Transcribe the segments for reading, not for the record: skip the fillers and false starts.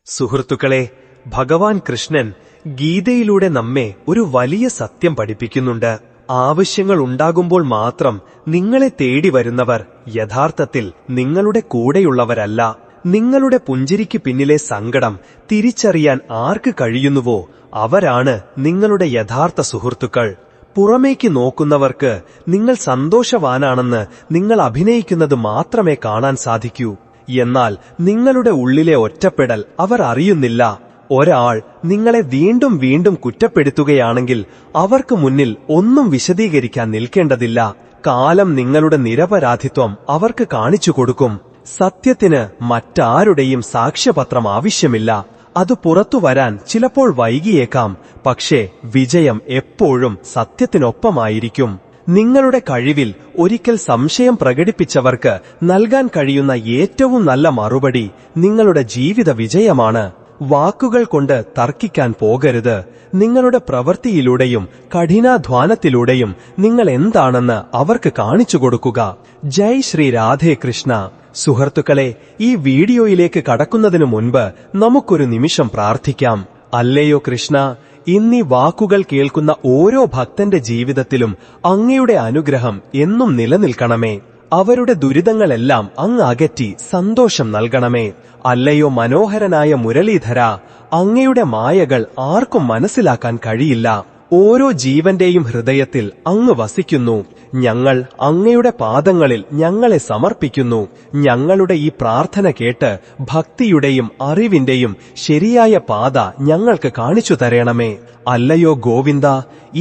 സുഹൃത്തുക്കളെ, ഭഗവാൻ കൃഷ്ണൻ ഗീതയിലൂടെ നമ്മെ ഒരു വലിയ സത്യം പഠിപ്പിക്കുന്നുണ്ട്. ആവശ്യങ്ങൾ ഉണ്ടാകുമ്പോൾ മാത്രം നിങ്ങളെ തേടി വരുന്നവർ യഥാർത്ഥത്തിൽ നിങ്ങളുടെ കൂടെയുള്ളവരല്ല. നിങ്ങളുടെ പുഞ്ചിരിക്ക് പിന്നിലെ സങ്കടം തിരിച്ചറിയാൻ ആർക്ക് കഴിയുന്നുവോ അവരാണ് നിങ്ങളുടെ യഥാർത്ഥ സുഹൃത്തുക്കൾ. പുറമേക്ക് നോക്കുന്നവർക്ക് നിങ്ങൾ സന്തോഷവാനാണെന്ന് നിങ്ങൾ അഭിനയിക്കുന്നത് മാത്രമേ കാണാൻ സാധിക്കൂ. എന്നാൽ നിങ്ങളുടെ ഉള്ളിലെ ഒറ്റപ്പെടൽ അവർ അറിയുന്നില്ല. ഒരാൾ നിങ്ങളെ വീണ്ടും വീണ്ടും കുറ്റപ്പെടുത്തുകയാണെങ്കിൽ അവർക്ക് മുന്നിൽ ഒന്നും വിശദീകരിക്കാൻ നിൽക്കേണ്ടതില്ല. കാലം നിങ്ങളുടെ നിരപരാധിത്വം അവർക്ക് കാണിച്ചു കൊടുക്കും. സത്യത്തിന് മറ്റാരുടെയും സാക്ഷ്യപത്രം ആവശ്യമില്ല. അത് പുറത്തു വരാൻ ചിലപ്പോൾ വൈകിയേക്കാം, പക്ഷേ വിജയം എപ്പോഴും സത്യത്തിനൊപ്പമായിരിക്കും. നിങ്ങളുടെ കഴിവിൽ ഒരിക്കൽ സംശയം പ്രകടിപ്പിച്ചവർക്ക് നൽകാൻ കഴിയുന്ന ഏറ്റവും നല്ല മറുപടി നിങ്ങളുടെ ജീവിത വിജയമാണ്. വാക്കുകൾ കൊണ്ട് തർക്കിക്കാൻ പോകരുത്. നിങ്ങളുടെ പ്രവൃത്തിയിലൂടെയും കഠിനാധ്വാനത്തിലൂടെയും നിങ്ങൾ എന്താണെന്ന് അവർക്ക് കാണിച്ചു കൊടുക്കുക. ജയ് ശ്രീ രാധേ കൃഷ്ണ. സുഹൃത്തുക്കളെ, ഈ വീഡിയോയിലേക്ക് കടക്കുന്നതിനു മുൻപ് നമുക്കൊരു നിമിഷം പ്രാർത്ഥിക്കാം. അല്ലയോ കൃഷ്ണ, ഇന്നീ വാക്കുകൾ കേൾക്കുന്ന ഓരോ ഭക്തന്റെ ജീവിതത്തിലും അങ്ങയുടെ അനുഗ്രഹം എന്നും നിലനിൽക്കണമേ. അവരുടെ ദുരിതങ്ങളെല്ലാം അങ്ങ് അകറ്റി സന്തോഷം നൽകണമേ. അല്ലയോ മനോഹരനായ മുരളീധര, അങ്ങയുടെ മായകൾ ആർക്കും മനസ്സിലാക്കാൻ കഴിയില്ല. ഓരോ ജീവന്റെയും ഹൃദയത്തിൽ അങ്ങ് വസിക്കുന്നു. ഞങ്ങൾ അങ്ങയുടെ പാദങ്ങളിൽ ഞങ്ങളെ സമർപ്പിക്കുന്നു. ഞങ്ങളുടെ ഈ പ്രാർത്ഥന കേട്ട് ഭക്തിയുടെയും അറിവിന്റെയും ശരിയായ പാത ഞങ്ങൾക്ക് കാണിച്ചു തരണമേ. അല്ലയോ ഗോവിന്ദ,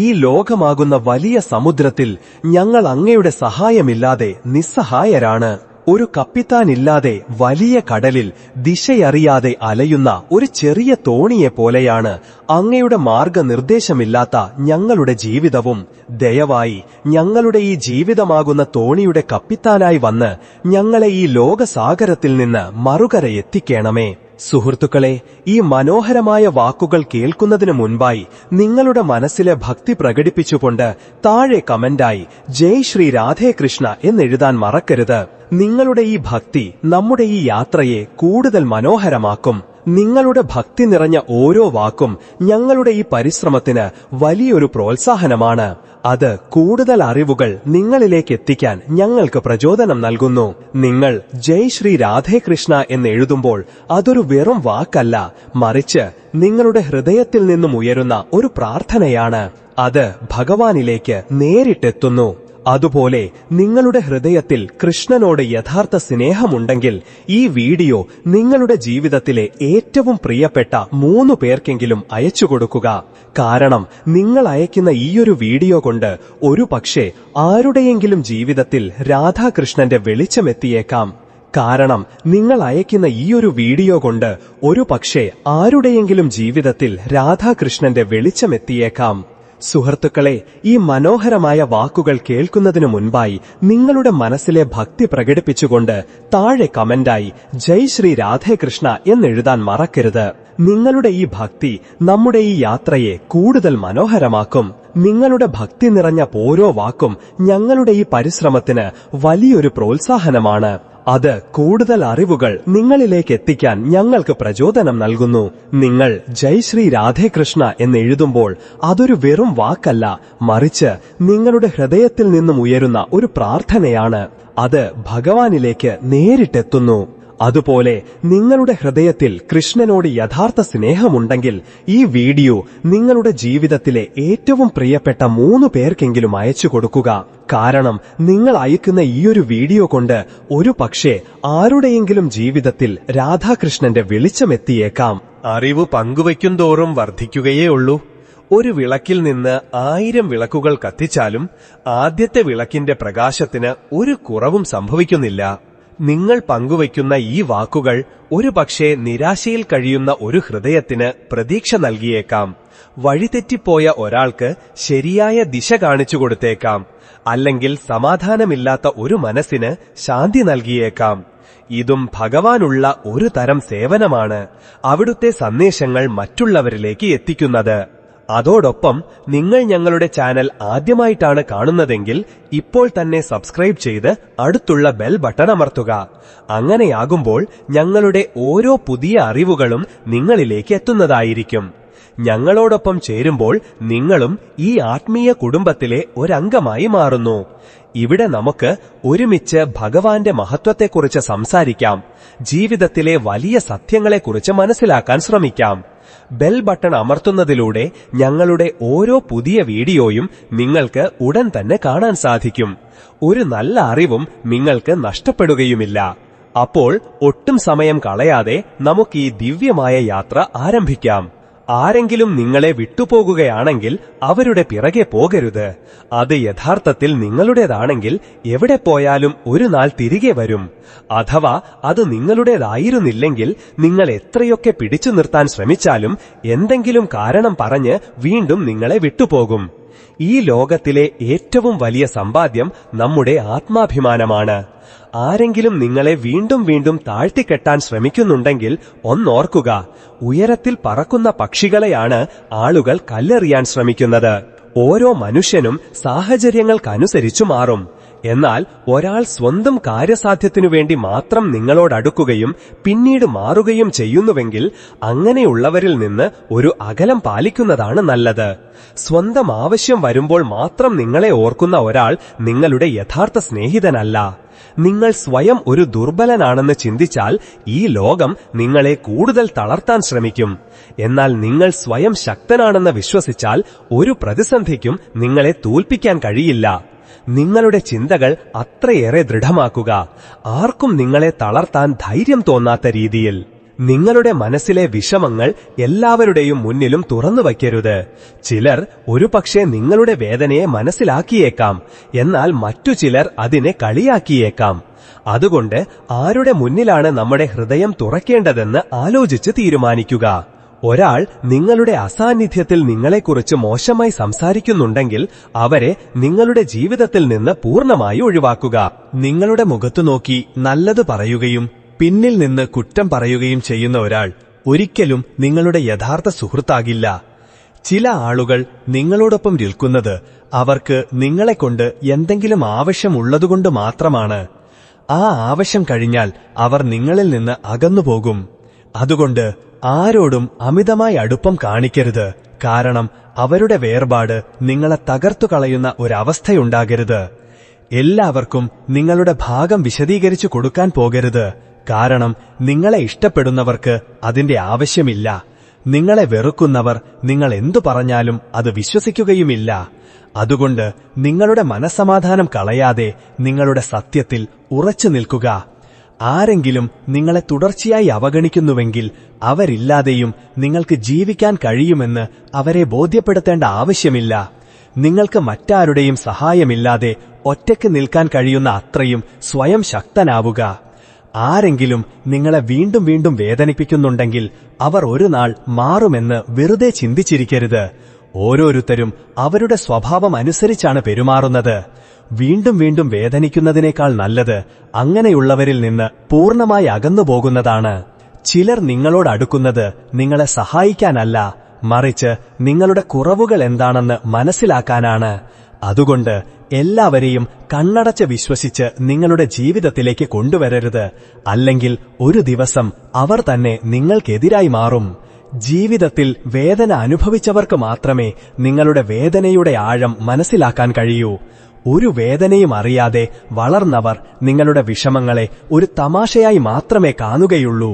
ഈ ലോകമാകുന്ന വലിയ സമുദ്രത്തിൽ ഞങ്ങൾ അങ്ങയുടെ സഹായമില്ലാതെ നിസ്സഹായരാണ്. ഒരു കപ്പിത്താനില്ലാതെ വലിയ കടലിൽ ദിശയറിയാതെ അലയുന്ന ഒരു ചെറിയ തോണിയെ പോലെയാണ് അങ്ങയുടെ മാർഗനിർദ്ദേശമില്ലാത്ത ഞങ്ങളുടെ ജീവിതവും. ദയവായി ഞങ്ങളുടെ ഈ ജീവിതമാകുന്ന തോണിയുടെ കപ്പിത്താനായി വന്ന് ഞങ്ങളെ ഈ ലോകസാഗരത്തിൽ നിന്ന് മറുകര എത്തിക്കണമേ. സുഹൃത്തുക്കളെ, ഈ മനോഹരമായ വാക്കുകൾ കേൾക്കുന്നതിനു മുൻപായി നിങ്ങളുടെ മനസ്സിലെ ഭക്തി പ്രകടിപ്പിച്ചുകൊണ്ട് താഴെ കമന്റായി ജയ് ശ്രീ രാധേ കൃഷ്ണ എന്നെഴുതാൻ മറക്കരുത്. നിങ്ങളുടെ ഈ ഭക്തി നമ്മുടെ ഈ യാത്രയെ കൂടുതൽ മനോഹരമാക്കും. നിങ്ങളുടെ ഭക്തി നിറഞ്ഞ ഓരോ വാക്കും ഞങ്ങളുടെ ഈ പരിശ്രമത്തിന് വലിയൊരു പ്രോത്സാഹനമാണ്. അത് കൂടുതൽ അറിവുകൾ നിങ്ങളിലേക്ക് എത്തിക്കാൻ ഞങ്ങൾക്ക് പ്രചോദനം നൽകുന്നു. നിങ്ങൾ ജയ് ശ്രീ രാധേ കൃഷ്ണ എന്നെഴുതുമ്പോൾ അതൊരു വെറും വാക്കല്ല, മറിച്ച് നിങ്ങളുടെ ഹൃദയത്തിൽ നിന്നും ഉയരുന്ന ഒരു പ്രാർത്ഥനയാണ്. അത് ഭഗവാനിലേക്ക് നേരിട്ടെത്തുന്നു. അതുപോലെ നിങ്ങളുടെ ഹൃദയത്തിൽ കൃഷ്ണനോട് യഥാർത്ഥ സ്നേഹമുണ്ടെങ്കിൽ ഈ വീഡിയോ നിങ്ങളുടെ ജീവിതത്തിലെ ഏറ്റവും പ്രിയപ്പെട്ട 3 പേർക്കെങ്കിലും അയച്ചു കൊടുക്കുക. കാരണം നിങ്ങൾ അയക്കുന്ന ഈയൊരു വീഡിയോ കൊണ്ട് ഒരു പക്ഷേ ആരുടെയെങ്കിലും ജീവിതത്തിൽ രാധാകൃഷ്ണന്റെ വെളിച്ചമെത്തിയേക്കാം. കാരണം നിങ്ങൾ അയക്കുന്ന ഈയൊരു വീഡിയോ കൊണ്ട് ഒരു പക്ഷേ ആരുടെയെങ്കിലും ജീവിതത്തിൽ രാധാകൃഷ്ണന്റെ വെളിച്ചമെത്തിയേക്കാം. സുഹൃത്തുക്കളെ, ഈ മനോഹരമായ വാക്കുകൾ കേൾക്കുന്നതിനു മുൻപായി നിങ്ങളുടെ മനസ്സിലെ ഭക്തി പ്രകടിപ്പിച്ചുകൊണ്ട് താഴെ കമന്റായി ജയ് ശ്രീ രാധേ കൃഷ്ണ എന്നെഴുതാൻ മറക്കരുത്. നിങ്ങളുടെ ഈ ഭക്തി നമ്മുടെ ഈ യാത്രയെ കൂടുതൽ മനോഹരമാക്കും. നിങ്ങളുടെ ഭക്തി നിറഞ്ഞ ഓരോ വാക്കും ഞങ്ങളുടെ ഈ പരിശ്രമത്തിന് വലിയൊരു പ്രോത്സാഹനമാണ്. അത് കൂടുതൽ അറിവുകൾ നിങ്ങളിലേക്ക് എത്തിക്കാൻ ഞങ്ങൾക്ക് പ്രചോദനം നൽകുന്നു. നിങ്ങൾ ജയ് ശ്രീ രാധേ കൃഷ്ണ എന്നെഴുതുമ്പോൾ അതൊരു വെറും വാക്കല്ല, മറിച്ച് നിങ്ങളുടെ ഹൃദയത്തിൽ നിന്നും ഉയരുന്ന ഒരു പ്രാർത്ഥനയാണ്. അത് ഭഗവാനിലേക്ക് നേരിട്ടെത്തുന്നു. അതുപോലെ നിങ്ങളുടെ ഹൃദയത്തിൽ കൃഷ്ണനോട് യഥാർത്ഥ സ്നേഹമുണ്ടെങ്കിൽ ഈ വീഡിയോ നിങ്ങളുടെ ജീവിതത്തിലെ ഏറ്റവും പ്രിയപ്പെട്ട 3 പേർക്കെങ്കിലും അയച്ചു കൊടുക്കുക. കാരണം നിങ്ങൾ അയക്കുന്ന ഈയൊരു വീഡിയോ കൊണ്ട് ഒരു പക്ഷേ ആരുടെയെങ്കിലും ജീവിതത്തിൽ രാധാകൃഷ്ണന്റെ വെളിച്ചമെത്തിയേക്കാം. അറിവ് പങ്കുവയ്ക്കും തോറും വർദ്ധിക്കുകയേ ഉള്ളൂ. ഒരു വിളക്കിൽ നിന്ന് 1000 വിളക്കുകൾ കത്തിച്ചാലും ആദ്യത്തെ വിളക്കിന്റെ പ്രകാശത്തിന് ഒരു കുറവും സംഭവിക്കുന്നില്ല. നിങ്ങൾ പങ്കുവയ്ക്കുന്ന ഈ വാക്കുകൾ ഒരു പക്ഷേ നിരാശയിൽ കഴിയുന്ന ഒരു ഹൃദയത്തിന് പ്രതീക്ഷ നൽകിയേക്കാം. വഴിതെറ്റിപ്പോയ ഒരാൾക്ക് ശരിയായ ദിശ കാണിച്ചു കൊടുത്തേക്കാം. അല്ലെങ്കിൽ സമാധാനമില്ലാത്ത ഒരു മനസ്സിന് ശാന്തി നൽകിയേക്കാം. ഇതും ഭഗവാനുള്ള ഒരു തരം സേവനമാണ്, അവിടുത്തെ സന്ദേശങ്ങൾ മറ്റുള്ളവരിലേക്ക് എത്തിക്കുന്നത്. അതോടൊപ്പം നിങ്ങൾ ഞങ്ങളുടെ ചാനൽ ആദ്യമായിട്ടാണ് കാണുന്നതെങ്കിൽ ഇപ്പോൾ തന്നെ സബ്സ്ക്രൈബ് ചെയ്ത് അടുത്തുള്ള ബെൽ ബട്ടൺ അമർത്തുക. അങ്ങനെയാകുമ്പോൾ ഞങ്ങളുടെ ഓരോ പുതിയ അറിവുകളും നിങ്ങളിലേക്ക് എത്തുന്നതായിരിക്കും. ഞങ്ങളോടൊപ്പം ചേരുമ്പോൾ നിങ്ങളും ഈ ആത്മീയ കുടുംബത്തിലെ ഒരംഗമായി മാറുന്നു. ഇവിടെ നമുക്ക് ഒരുമിച്ച് ഭഗവാന്റെ മഹത്വത്തെക്കുറിച്ച് സംസാരിക്കാം, ജീവിതത്തിലെ വലിയ സത്യങ്ങളെക്കുറിച്ച് മനസ്സിലാക്കാൻ ശ്രമിക്കാം. ബെൽ ബട്ടൺ അമർത്തുന്നതിലൂടെ ഞങ്ങളുടെ ഓരോ പുതിയ വീഡിയോയും നിങ്ങൾക്ക് ഉടൻ തന്നെ കാണാൻ സാധിക്കും. ഒരു നല്ല അറിവും നിങ്ങൾക്ക് നഷ്ടപ്പെടുകയുമില്ല. അപ്പോൾ ഒട്ടും സമയം കളയാതെ നമുക്ക് ഈ ദിവ്യമായ യാത്ര ആരംഭിക്കാം. ആരെങ്കിലും നിങ്ങളെ വിട്ടുപോകുകയാണെങ്കിൽ അവരുടെ പിറകെ പോകരുത്. അത് യഥാർത്ഥത്തിൽ നിങ്ങളുടേതാണെങ്കിൽ എവിടെ പോയാലും ഒരു നാൾ തിരികെ വരും. അഥവാ അത് നിങ്ങളുടേതായിരുന്നില്ലെങ്കിൽ നിങ്ങൾ എത്രയൊക്കെ പിടിച്ചു നിർത്താൻ ശ്രമിച്ചാലും എന്തെങ്കിലും കാരണം പറഞ്ഞ് വീണ്ടും നിങ്ങളെ വിട്ടുപോകും. ഈ ലോകത്തിലെ ഏറ്റവും വലിയ സമ്പാദ്യം നമ്മുടെ ആത്മാഭിമാനമാണ്. ആരെങ്കിലും നിങ്ങളെ വീണ്ടും വീണ്ടും താഴ്ത്തിക്കെട്ടാൻ ശ്രമിക്കുന്നുണ്ടെങ്കിൽ ഒന്നോർക്കുക, ഉയരത്തിൽ പറക്കുന്ന പക്ഷികളെയാണ് ആളുകൾ കല്ലെറിയാൻ ശ്രമിക്കുന്നത്. ഓരോ മനുഷ്യനും സാഹചര്യങ്ങൾക്കനുസരിച്ചു മാറും. എന്നാൽ ഒരാൾ സ്വന്തം കാര്യസാധ്യത്തിനു വേണ്ടി മാത്രം നിങ്ങളോടടുക്കുകയും പിന്നീട് മാറുകയും ചെയ്യുന്നുവെങ്കിൽ അങ്ങനെയുള്ളവരിൽ നിന്ന് ഒരു അകലം പാലിക്കുന്നതാണ് നല്ലത്. സ്വന്തം ആവശ്യം വരുമ്പോൾ മാത്രം നിങ്ങളെ ഓർക്കുന്ന ഒരാൾ നിങ്ങളുടെ യഥാർത്ഥ സ്നേഹിതനല്ല. നിങ്ങൾ സ്വയം ഒരു ദുർബലനാണെന്ന് ചിന്തിച്ചാൽ ഈ ലോകം നിങ്ങളെ കൂടുതൽ തളർത്താൻ ശ്രമിക്കും. എന്നാൽ നിങ്ങൾ സ്വയം ശക്തനാണെന്ന് വിശ്വസിച്ചാൽ ഒരു പ്രതിസന്ധിക്കും നിങ്ങളെ തോൽപ്പിക്കാൻ കഴിയില്ല. നിങ്ങളുടെ ചിന്തകൾ അത്രയേറെ ദൃഢമാക്കുക, ആർക്കും നിങ്ങളെ തളർത്താൻ ധൈര്യം തോന്നാത്ത രീതിയിൽ. നിങ്ങളുടെ മനസ്സിലെ വിഷമങ്ങൾ എല്ലാവരുടെയും മുന്നിലും തുറന്നു വയ്ക്കരുത്. ചിലർ ഒരുപക്ഷെ നിങ്ങളുടെ വേദനയെ മനസ്സിലാക്കിയേക്കാം, എന്നാൽ മറ്റു ചിലർ അതിനെ കളിയാക്കിയേക്കാം. അതുകൊണ്ട് ആരുടെ മുന്നിലാണ് നമ്മുടെ ഹൃദയം തുറക്കേണ്ടതെന്ന് ആലോചിച്ച് തീരുമാനിക്കുക. ഒരാൾ നിങ്ങളുടെ അസാന്നിധ്യത്തിൽ നിങ്ങളെക്കുറിച്ച് മോശമായി സംസാരിക്കുന്നുണ്ടെങ്കിൽ അവരെ നിങ്ങളുടെ ജീവിതത്തിൽ നിന്ന് പൂർണ്ണമായി ഒഴിവാക്കുക. നിങ്ങളുടെ മുഖത്തു നോക്കി നല്ലത് പറയുകയും പിന്നിൽ നിന്ന് കുറ്റം പറയുകയും ചെയ്യുന്ന ഒരാൾ ഒരിക്കലും നിങ്ങളുടെ യഥാർത്ഥ സുഹൃത്താകില്ല. ചില ആളുകൾ നിങ്ങളോടൊപ്പം നിൽക്കുന്നത് അവർക്ക് നിങ്ങളെക്കൊണ്ട് എന്തെങ്കിലും ആവശ്യമുള്ളതുകൊണ്ട് മാത്രമാണ്. ആ ആവശ്യം കഴിഞ്ഞാൽ അവർ നിങ്ങളിൽ നിന്ന് അകന്നുപോകും. അതുകൊണ്ട് ആരോടും അമിതമായി അടുപ്പം കാണിക്കരുത്. കാരണം അവരുടെ വേർപാട് നിങ്ങളെ തകർത്തു കളയുന്ന ഒരവസ്ഥയുണ്ടാകരുത്. എല്ലാവർക്കും നിങ്ങളുടെ ഭാഗം വിശദീകരിച്ചു കൊടുക്കാൻ പോകരുത്. കാരണം നിങ്ങളെ ഇഷ്ടപ്പെടുന്നവർക്ക് അതിന്റെ ആവശ്യമില്ല. നിങ്ങളെ വെറുക്കുന്നവർ നിങ്ങൾ എന്തു പറഞ്ഞാലും അത് വിശ്വസിക്കുകയുമില്ല. അതുകൊണ്ട് നിങ്ങളുടെ മനസ്സമാധാനം കളയാതെ നിങ്ങളുടെ സത്യത്തിൽ ഉറച്ചു നിൽക്കുക. ആരെങ്കിലും നിങ്ങളെ തുടർച്ചയായി അവഗണിക്കുന്നുവെങ്കിൽ അവരില്ലാതെയും നിങ്ങൾക്ക് ജീവിക്കാൻ കഴിയുമെന്ന് അവരെ ബോധ്യപ്പെടുത്തേണ്ട ആവശ്യമില്ല. നിങ്ങൾക്ക് മറ്റാരുടെയും സഹായമില്ലാതെ ഒറ്റയ്ക്ക് നിൽക്കാൻ കഴിയുന്ന അത്രയും സ്വയം ശക്തനാവുക. ആരെങ്കിലും നിങ്ങളെ വീണ്ടും വീണ്ടും വേദനിപ്പിക്കുന്നുണ്ടെങ്കിൽ അവർ ഒരു നാൾ മാറുമെന്ന് വെറുതെ ചിന്തിച്ചിരിക്കരുത്. ഓരോരുത്തരും അവരുടെ സ്വഭാവം അനുസരിച്ചാണ് പെരുമാറുന്നത്. വീണ്ടും വീണ്ടും വേദനിക്കുന്നതിനേക്കാൾ നല്ലത് അങ്ങനെയുള്ളവരിൽ നിന്ന് പൂർണ്ണമായി അകന്നുപോകുന്നതാണ്. ചിലർ നിങ്ങളോടടുക്കുന്നത് നിങ്ങളെ സഹായിക്കാനല്ല, മറിച്ച് നിങ്ങളുടെ കുറവുകൾ എന്താണെന്ന് മനസ്സിലാക്കാനാണ്. അതുകൊണ്ട് എല്ലാവരെയും കണ്ണടച്ച് വിശ്വസിച്ച് നിങ്ങളുടെ ജീവിതത്തിലേക്ക് കൊണ്ടുവരരുത്. അല്ലെങ്കിൽ ഒരു ദിവസം അവർ തന്നെ നിങ്ങൾക്കെതിരായി മാറും. ജീവിതത്തിൽ വേദന അനുഭവിച്ചവർക്ക് മാത്രമേ നിങ്ങളുടെ വേദനയുടെ ആഴം മനസ്സിലാക്കാൻ കഴിയൂ. ഒരു വേദനയും അറിയാതെ വളർന്നവർ നിങ്ങളുടെ വിഷമങ്ങളെ ഒരു തമാശയായി മാത്രമേ കാണുകയുള്ളൂ.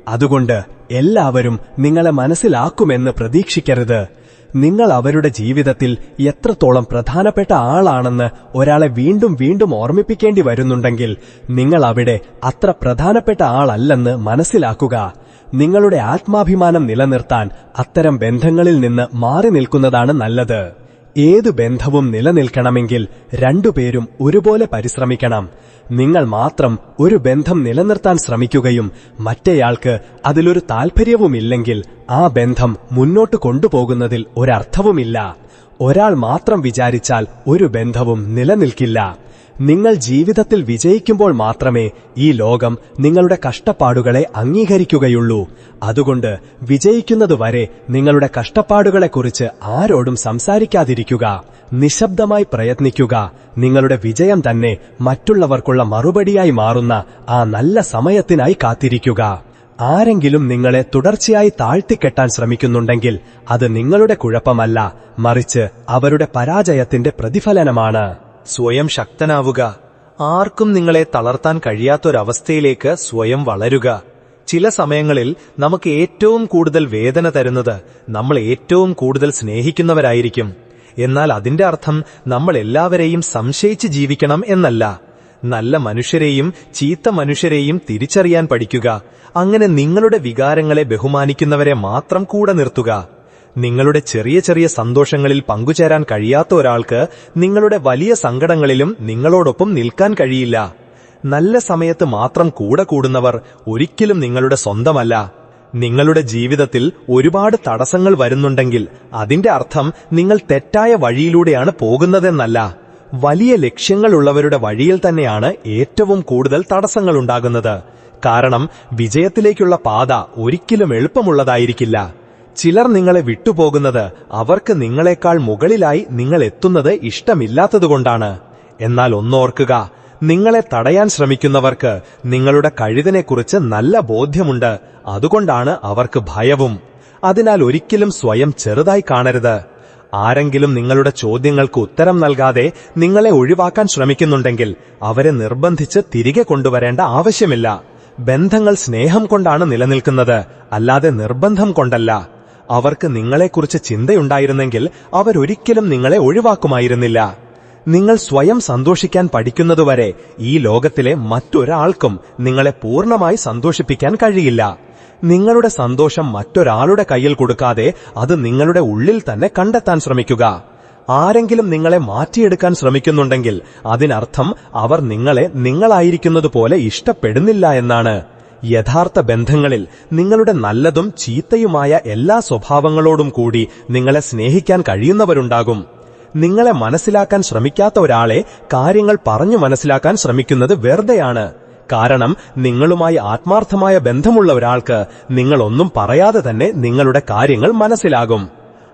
അതുകൊണ്ട് എല്ലാവരും നിങ്ങളെ മനസ്സിലാക്കുമെന്ന് പ്രതീക്ഷിക്കരുത്. നിങ്ങൾ അവരുടെ ജീവിതത്തിൽ എത്രത്തോളം പ്രധാനപ്പെട്ട ആളാണെന്ന് ഒരാളെ വീണ്ടും വീണ്ടും ഓർമ്മിപ്പിക്കേണ്ടി വരുന്നുണ്ടെങ്കിൽ നിങ്ങൾ അവിടെ അത്ര പ്രധാനപ്പെട്ട ആളല്ലെന്ന് മനസ്സിലാക്കുക. നിങ്ങളുടെ ആത്മാഭിമാനം നിലനിർത്താൻ അത്തരം ബന്ധങ്ങളിൽ നിന്ന് മാറി നിൽക്കുന്നതാണ് നല്ലത്. ഏതു ബന്ധവും നിലനിൽക്കണമെങ്കിൽ രണ്ടുപേരും ഒരുപോലെ പരിശ്രമിക്കണം. നിങ്ങൾ മാത്രം ഒരു ബന്ധം നിലനിർത്താൻ ശ്രമിക്കുകയും മറ്റേയാൾക്ക് അതിലൊരു താൽപര്യവുമില്ലെങ്കിൽ ആ ബന്ധം മുന്നോട്ട് കൊണ്ടുപോകുന്നതിൽ ഒരർത്ഥവുമില്ല. ഒരാൾ മാത്രം വിചാരിച്ചാൽ ഒരു ബന്ധവും നിലനിൽക്കില്ല. നിങ്ങൾ ജീവിതത്തിൽ വിജയിക്കുമ്പോൾ മാത്രമേ ഈ ലോകം നിങ്ങളുടെ കഷ്ടപ്പാടുകളെ അംഗീകരിക്കുകയുള്ളൂ. അതുകൊണ്ട് വിജയിക്കുന്നതുവരെ നിങ്ങളുടെ കഷ്ടപ്പാടുകളെക്കുറിച്ച് ആരോടും സംസാരിക്കാതിരിക്കുക. നിശബ്ദമായി പ്രയത്നിക്കുക. നിങ്ങളുടെ വിജയം തന്നെ മറ്റുള്ളവർക്കുള്ള മറുപടിയായി മാറുന്ന ആ നല്ല സമയത്തിനായി കാത്തിരിക്കുക. ആരെങ്കിലും നിങ്ങളെ തുടർച്ചയായി താഴ്ത്തിക്കെട്ടാൻ ശ്രമിക്കുന്നുണ്ടെങ്കിൽ അത് നിങ്ങളുടെ കുഴപ്പമല്ല, മറിച്ച് അവരുടെ പരാജയത്തിന്റെ പ്രതിഫലനമാണ്. സ്വയം ശക്തനാവുക. ആർക്കും നിങ്ങളെ തളർത്താൻ കഴിയാത്തൊരവസ്ഥയിലേക്ക് സ്വയം വളരുക. ചില സമയങ്ങളിൽ നമുക്ക് ഏറ്റവും കൂടുതൽ വേദന തരുന്നത് നമ്മൾ ഏറ്റവും കൂടുതൽ സ്നേഹിക്കുന്നവരായിരിക്കും. എന്നാൽ അതിന്റെ അർത്ഥം നമ്മൾ എല്ലാവരെയും സംശയിച്ച് ജീവിക്കണം എന്നല്ല. നല്ല മനുഷ്യരെയും ചീത്ത മനുഷ്യരെയും തിരിച്ചറിയാൻ പഠിക്കുക. അങ്ങനെ നിങ്ങളുടെ വികാരങ്ങളെ ബഹുമാനിക്കുന്നവരെ മാത്രം കൂടെ നിർത്തുക. നിങ്ങളുടെ ചെറിയ ചെറിയ സന്തോഷങ്ങളിൽ പങ്കുചേരാൻ കഴിയാത്ത ഒരാൾക്ക് നിങ്ങളുടെ വലിയ സങ്കടങ്ങളിലും നിങ്ങളോടൊപ്പം നിൽക്കാൻ കഴിയില്ല. നല്ല സമയത്ത് മാത്രം കൂടെ കൂടുന്നവർ ഒരിക്കലും നിങ്ങളുടെ സ്വന്തമല്ല. നിങ്ങളുടെ ജീവിതത്തിൽ ഒരുപാട് തടസ്സങ്ങൾ വരുന്നുണ്ടെങ്കിൽ അതിന്റെ അർത്ഥം നിങ്ങൾ തെറ്റായ വഴിയിലൂടെയാണ് പോകുന്നതെന്നല്ല. വലിയ ലക്ഷ്യങ്ങളുള്ളവരുടെ വഴിയിൽ തന്നെയാണ് ഏറ്റവും കൂടുതൽ തടസ്സങ്ങളുണ്ടാകുന്നത്. കാരണം വിജയത്തിലേക്കുള്ള പാത ഒരിക്കലും എളുപ്പമുള്ളതായിരിക്കില്ല. ചിലർ നിങ്ങളെ വിട്ടുപോകുന്നത് അവർക്ക് നിങ്ങളെക്കാൾ മുകളിലായി നിങ്ങൾ എത്തുന്നത് ഇഷ്ടമില്ലാത്തതുകൊണ്ടാണ്. എന്നാൽ ഒന്നോർക്കുക, നിങ്ങളെ തടയാൻ ശ്രമിക്കുന്നവർക്ക് നിങ്ങളുടെ കഴിവിനെക്കുറിച്ച് നല്ല ബോധ്യമുണ്ട്. അതുകൊണ്ടാണ് അവർക്ക് ഭയവും. അതിനാൽ ഒരിക്കലും സ്വയം ചെറുതായി കാണരുത്. ആരെങ്കിലും നിങ്ങളുടെ ചോദ്യങ്ങൾക്ക് ഉത്തരം നൽകാതെ നിങ്ങളെ ഒഴിവാക്കാൻ ശ്രമിക്കുന്നുണ്ടെങ്കിൽ അവരെ നിർബന്ധിച്ച് തിരികെ കൊണ്ടുവരേണ്ട ആവശ്യമില്ല. ബന്ധങ്ങൾ സ്നേഹം കൊണ്ടാണ് നിലനിൽക്കുന്നത്, അല്ലാതെ നിർബന്ധം കൊണ്ടല്ല. അവർക്ക് നിങ്ങളെക്കുറിച്ച് ചിന്തയുണ്ടായിരുന്നെങ്കിൽ അവരൊരിക്കലും നിങ്ങളെ ഒഴിവാക്കുമായിരുന്നില്ല. നിങ്ങൾ സ്വയം സന്തോഷിക്കാൻ പഠിക്കുന്നതുവരെ ഈ ലോകത്തിലെ മറ്റൊരാൾക്കും നിങ്ങളെ പൂർണ്ണമായി സന്തോഷിപ്പിക്കാൻ കഴിയില്ല. നിങ്ങളുടെ സന്തോഷം മറ്റൊരാളുടെ കയ്യിൽ കൊടുക്കാതെ അത് നിങ്ങളുടെ ഉള്ളിൽ തന്നെ കണ്ടെത്താൻ ശ്രമിക്കുക. ആരെങ്കിലും നിങ്ങളെ മാറ്റിയെടുക്കാൻ ശ്രമിക്കുന്നുണ്ടെങ്കിൽ അതിനർത്ഥം അവർ നിങ്ങളെ നിങ്ങളായിരിക്കുന്നതുപോലെ ഇഷ്ടപ്പെടുന്നില്ല എന്നാണ്. യഥാർത്ഥ ബന്ധങ്ങളിൽ നിങ്ങളുടെ നല്ലതും ചീത്തയുമായ എല്ലാ സ്വഭാവങ്ങളോടും കൂടി നിങ്ങളെ സ്നേഹിക്കാൻ കഴിയുന്നവരുണ്ടാകും. നിങ്ങളെ മനസ്സിലാക്കാൻ ശ്രമിക്കാത്ത ഒരാളെ കാര്യങ്ങൾ പറഞ്ഞു മനസ്സിലാക്കാൻ ശ്രമിക്കുന്നത് വെറുതെയാണ്. കാരണം നിങ്ങളുമായി ആത്മാർത്ഥമായ ബന്ധമുള്ള ഒരാൾക്ക് നിങ്ങളൊന്നും പറയാതെ തന്നെ നിങ്ങളുടെ കാര്യങ്ങൾ മനസ്സിലാകും.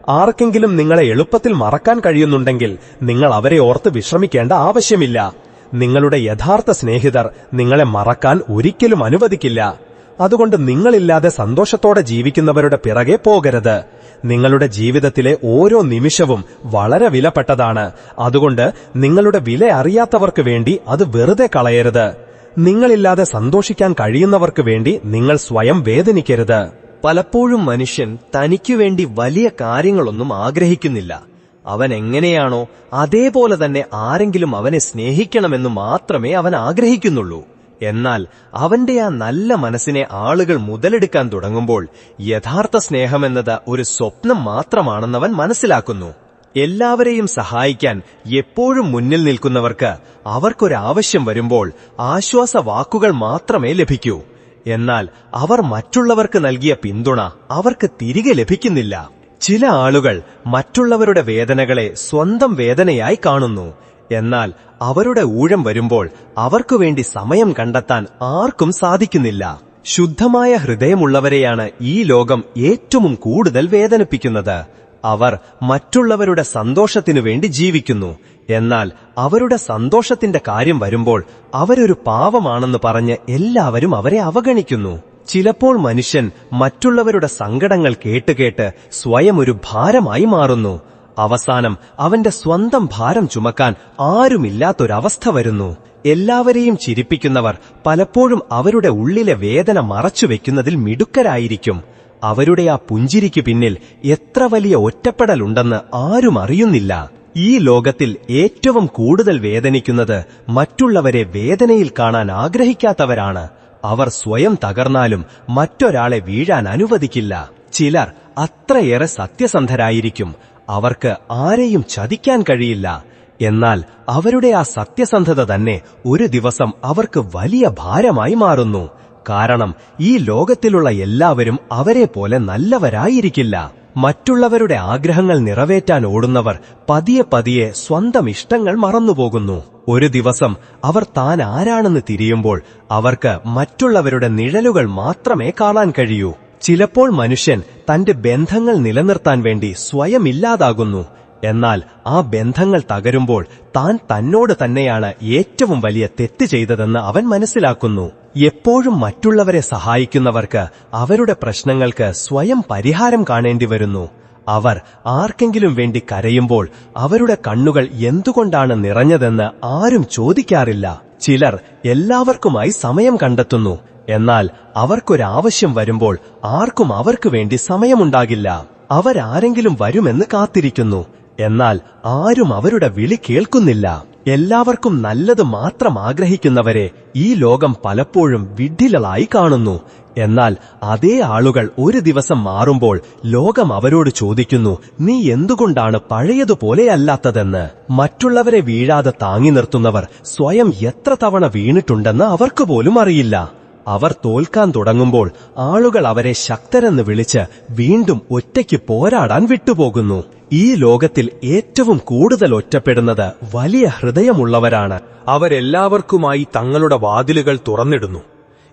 ആർക്കെങ്കിലും നിങ്ങളെ എളുപ്പത്തിൽ മറക്കാൻ കഴിയുന്നുണ്ടെങ്കിൽ നിങ്ങൾ അവരെ ഓർത്ത് വിശ്രമിക്കേണ്ട ആവശ്യമില്ല. നിങ്ങളുടെ യഥാർത്ഥ സ്നേഹിതർ നിങ്ങളെ മറക്കാൻ ഒരിക്കലും അനുവദിക്കില്ല. അതുകൊണ്ട് നിങ്ങളില്ലാതെ സന്തോഷത്തോടെ ജീവിക്കുന്നവരുടെ പിറകെ പോകരുത്. നിങ്ങളുടെ ജീവിതത്തിലെ ഓരോ നിമിഷവും വളരെ വിലപ്പെട്ടതാണ്. അതുകൊണ്ട് നിങ്ങളുടെ വില അറിയാത്തവർക്ക് വേണ്ടി അത് വെറുതെ കളയരുത്. നിങ്ങളില്ലാതെ സന്തോഷിക്കാൻ കഴിയുന്നവർക്ക് വേണ്ടി നിങ്ങൾ സ്വയം വേദനിക്കരുത്. പലപ്പോഴും മനുഷ്യൻ തനിക്കുവേണ്ടി വലിയ കാര്യങ്ങളൊന്നും ആഗ്രഹിക്കുന്നില്ല. അവൻ എങ്ങനെയാണോ അതേപോലെ തന്നെ ആരെങ്കിലും അവനെ സ്നേഹിക്കണമെന്ന് മാത്രമേ അവൻ ആഗ്രഹിക്കുന്നുള്ളൂ. എന്നാൽ അവന്റെ ആ നല്ല മനസ്സിനെ ആളുകൾ മുതലെടുക്കാൻ തുടങ്ങുമ്പോൾ യഥാർത്ഥ സ്നേഹമെന്നത് ഒരു സ്വപ്നം മാത്രമാണെന്നവൻ മനസ്സിലാക്കുന്നു. എല്ലാവരെയും സഹായിക്കാൻ എപ്പോഴും മുന്നിൽ നിൽക്കുന്നവർക്ക് അവർക്കൊരാവശ്യം വരുമ്പോൾ ആശ്വാസവാക്കുകൾ മാത്രമേ ലഭിക്കൂ. എന്നാൽ അവർ മറ്റുള്ളവർക്ക് നൽകിയ പിന്തുണ അവർക്ക് തിരികെ ലഭിക്കുന്നില്ല. ചില ആളുകൾ മറ്റുള്ളവരുടെ വേദനകളെ സ്വന്തം വേദനയായി കാണുന്നു. എന്നാൽ അവരുടെ ഊഴം വരുമ്പോൾ അവർക്കുവേണ്ടി സമയം കണ്ടെത്താൻ ആർക്കും സാധിക്കുന്നില്ല. ശുദ്ധമായ ഹൃദയമുള്ളവരെയാണ് ഈ ലോകം ഏറ്റവും കൂടുതൽ വേദനിപ്പിക്കുന്നത്. അവർ മറ്റുള്ളവരുടെ സന്തോഷത്തിനു വേണ്ടി ജീവിക്കുന്നു. എന്നാൽ അവരുടെ സന്തോഷത്തിന്റെ കാര്യം വരുമ്പോൾ അവരൊരു പാവമാണെന്ന് പറഞ്ഞ് എല്ലാവരും അവരെ അവഗണിക്കുന്നു. ചിലപ്പോൾ മനുഷ്യൻ മറ്റുള്ളവരുടെ സങ്കടങ്ങൾ കേട്ടുകേട്ട് സ്വയം ഒരു ഭാരമായി മാറുന്നു. അവസാനം അവന്റെ സ്വന്തം ഭാരം ചുമക്കാൻ ആരുമില്ലാത്തൊരവസ്ഥ വരുന്നു. എല്ലാവരെയും ചിരിപ്പിക്കുന്നവർ പലപ്പോഴും അവരുടെ ഉള്ളിലെ വേദന മറച്ചുവെക്കുന്നതിൽ മിടുക്കരായിരിക്കും. അവരുടെ ആ പുഞ്ചിരിക്കു പിന്നിൽ എത്ര വലിയ ഒറ്റപ്പെടലുണ്ടെന്ന് ആരും അറിയുന്നില്ല. ഈ ലോകത്തിൽ ഏറ്റവും കൂടുതൽ വേദനിക്കുന്നത് മറ്റുള്ളവരെ വേദനയിൽ കാണാൻ ആഗ്രഹിക്കാത്തവരാണ്. അവർ സ്വയം തകർന്നാലും മറ്റൊരാളെ വീഴാൻ അനുവദിക്കില്ല. ചിലർ അത്രയേറെ സത്യസന്ധരായിരിക്കും. അവർക്ക് ആരെയും ചതിക്കാൻ കഴിയില്ല. എന്നാൽ അവരുടെ ആ സത്യസന്ധത തന്നെ ഒരു ദിവസം അവർക്ക് വലിയ ഭാരമായി മാറുന്നു. കാരണം ഈ ലോകത്തിലുള്ള എല്ലാവരും അവരെ പോലെ നല്ലവരായിരിക്കില്ല. മറ്റുള്ളവരുടെ ആഗ്രഹങ്ങൾ നിറവേറ്റാൻ ഓടുന്നവർ പതിയെ പതിയെ സ്വന്തം ഇഷ്ടങ്ങൾ മറന്നുപോകുന്നു. ഒരു ദിവസം അവർ താൻ ആരാണെന്ന് തിരിയുമ്പോൾ അവർക്ക് മറ്റുള്ളവരുടെ നിഴലുകൾ മാത്രമേ കാണാൻ കഴിയൂ. ചിലപ്പോൾ മനുഷ്യൻ തന്റെ ബന്ധങ്ങൾ നിലനിർത്താൻ വേണ്ടി സ്വയം ഇല്ലാതാകുന്നു. എന്നാൽ ആ ബന്ധങ്ങൾ തകരുമ്പോൾ താൻ തന്നോട് തന്നെയാണ് ഏറ്റവും വലിയ തെറ്റ് ചെയ്തതെന്ന് അവൻ മനസ്സിലാക്കുന്നു. എപ്പോഴും മറ്റുള്ളവരെ സഹായിക്കുന്നവർക്ക് അവരുടെ പ്രശ്നങ്ങൾക്ക് സ്വയം പരിഹാരം കാണേണ്ടി വരുന്നു. അവർ ആർക്കെങ്കിലും വേണ്ടി കരയുമ്പോൾ അവരുടെ കണ്ണുകൾ എന്തുകൊണ്ടാണ് നിറഞ്ഞതെന്ന് ആരും ചോദിക്കാറില്ല. ചിലർ എല്ലാവർക്കുമായി സമയം കണ്ടെത്തുന്നു. എന്നാൽ അവർക്കൊരാവശ്യം വരുമ്പോൾ ആർക്കും അവർക്ക് വേണ്ടി സമയമുണ്ടാകില്ല. അവരാരെങ്കിലും വരുമെന്ന് കാത്തിരിക്കുന്നു. എന്നാൽ ആരും അവരുടെ വിളി കേൾക്കുന്നില്ല. എല്ലാവർക്കും നല്ലത് മാത്രം ആഗ്രഹിക്കുന്നവരെ ഈ ലോകം പലപ്പോഴും വിഡ്ഢികളായി കാണുന്നു. എന്നാൽ അതേ ആളുകൾ ഒരു ദിവസം മാറുമ്പോൾ ലോകം അവരോട് ചോദിക്കുന്നു, നീ എന്തുകൊണ്ടാണ് പഴയതുപോലെയല്ലാത്തതെന്ന്. മറ്റുള്ളവരെ വീഴാതെ താങ്ങി നിർത്തുന്നവർ സ്വയം എത്ര തവണ വീണിട്ടുണ്ടെന്ന് അവർക്ക് പോലും അറിയില്ല. അവർ തോൽക്കാൻ തുടങ്ങുമ്പോൾ ആളുകൾ അവരെ ശക്തരെന്ന് വിളിച്ച് വീണ്ടും ഒറ്റയ്ക്ക് പോരാടാൻ വിട്ടുപോകുന്നു. ഈ ലോകത്തിൽ ഏറ്റവും കൂടുതൽ ഒറ്റപ്പെടുന്നത് വലിയ ഹൃദയമുള്ളവരാണ്. അവരെല്ലാവർക്കുമായി തങ്ങളുടെ വാതിലുകൾ തുറന്നിടുന്നു.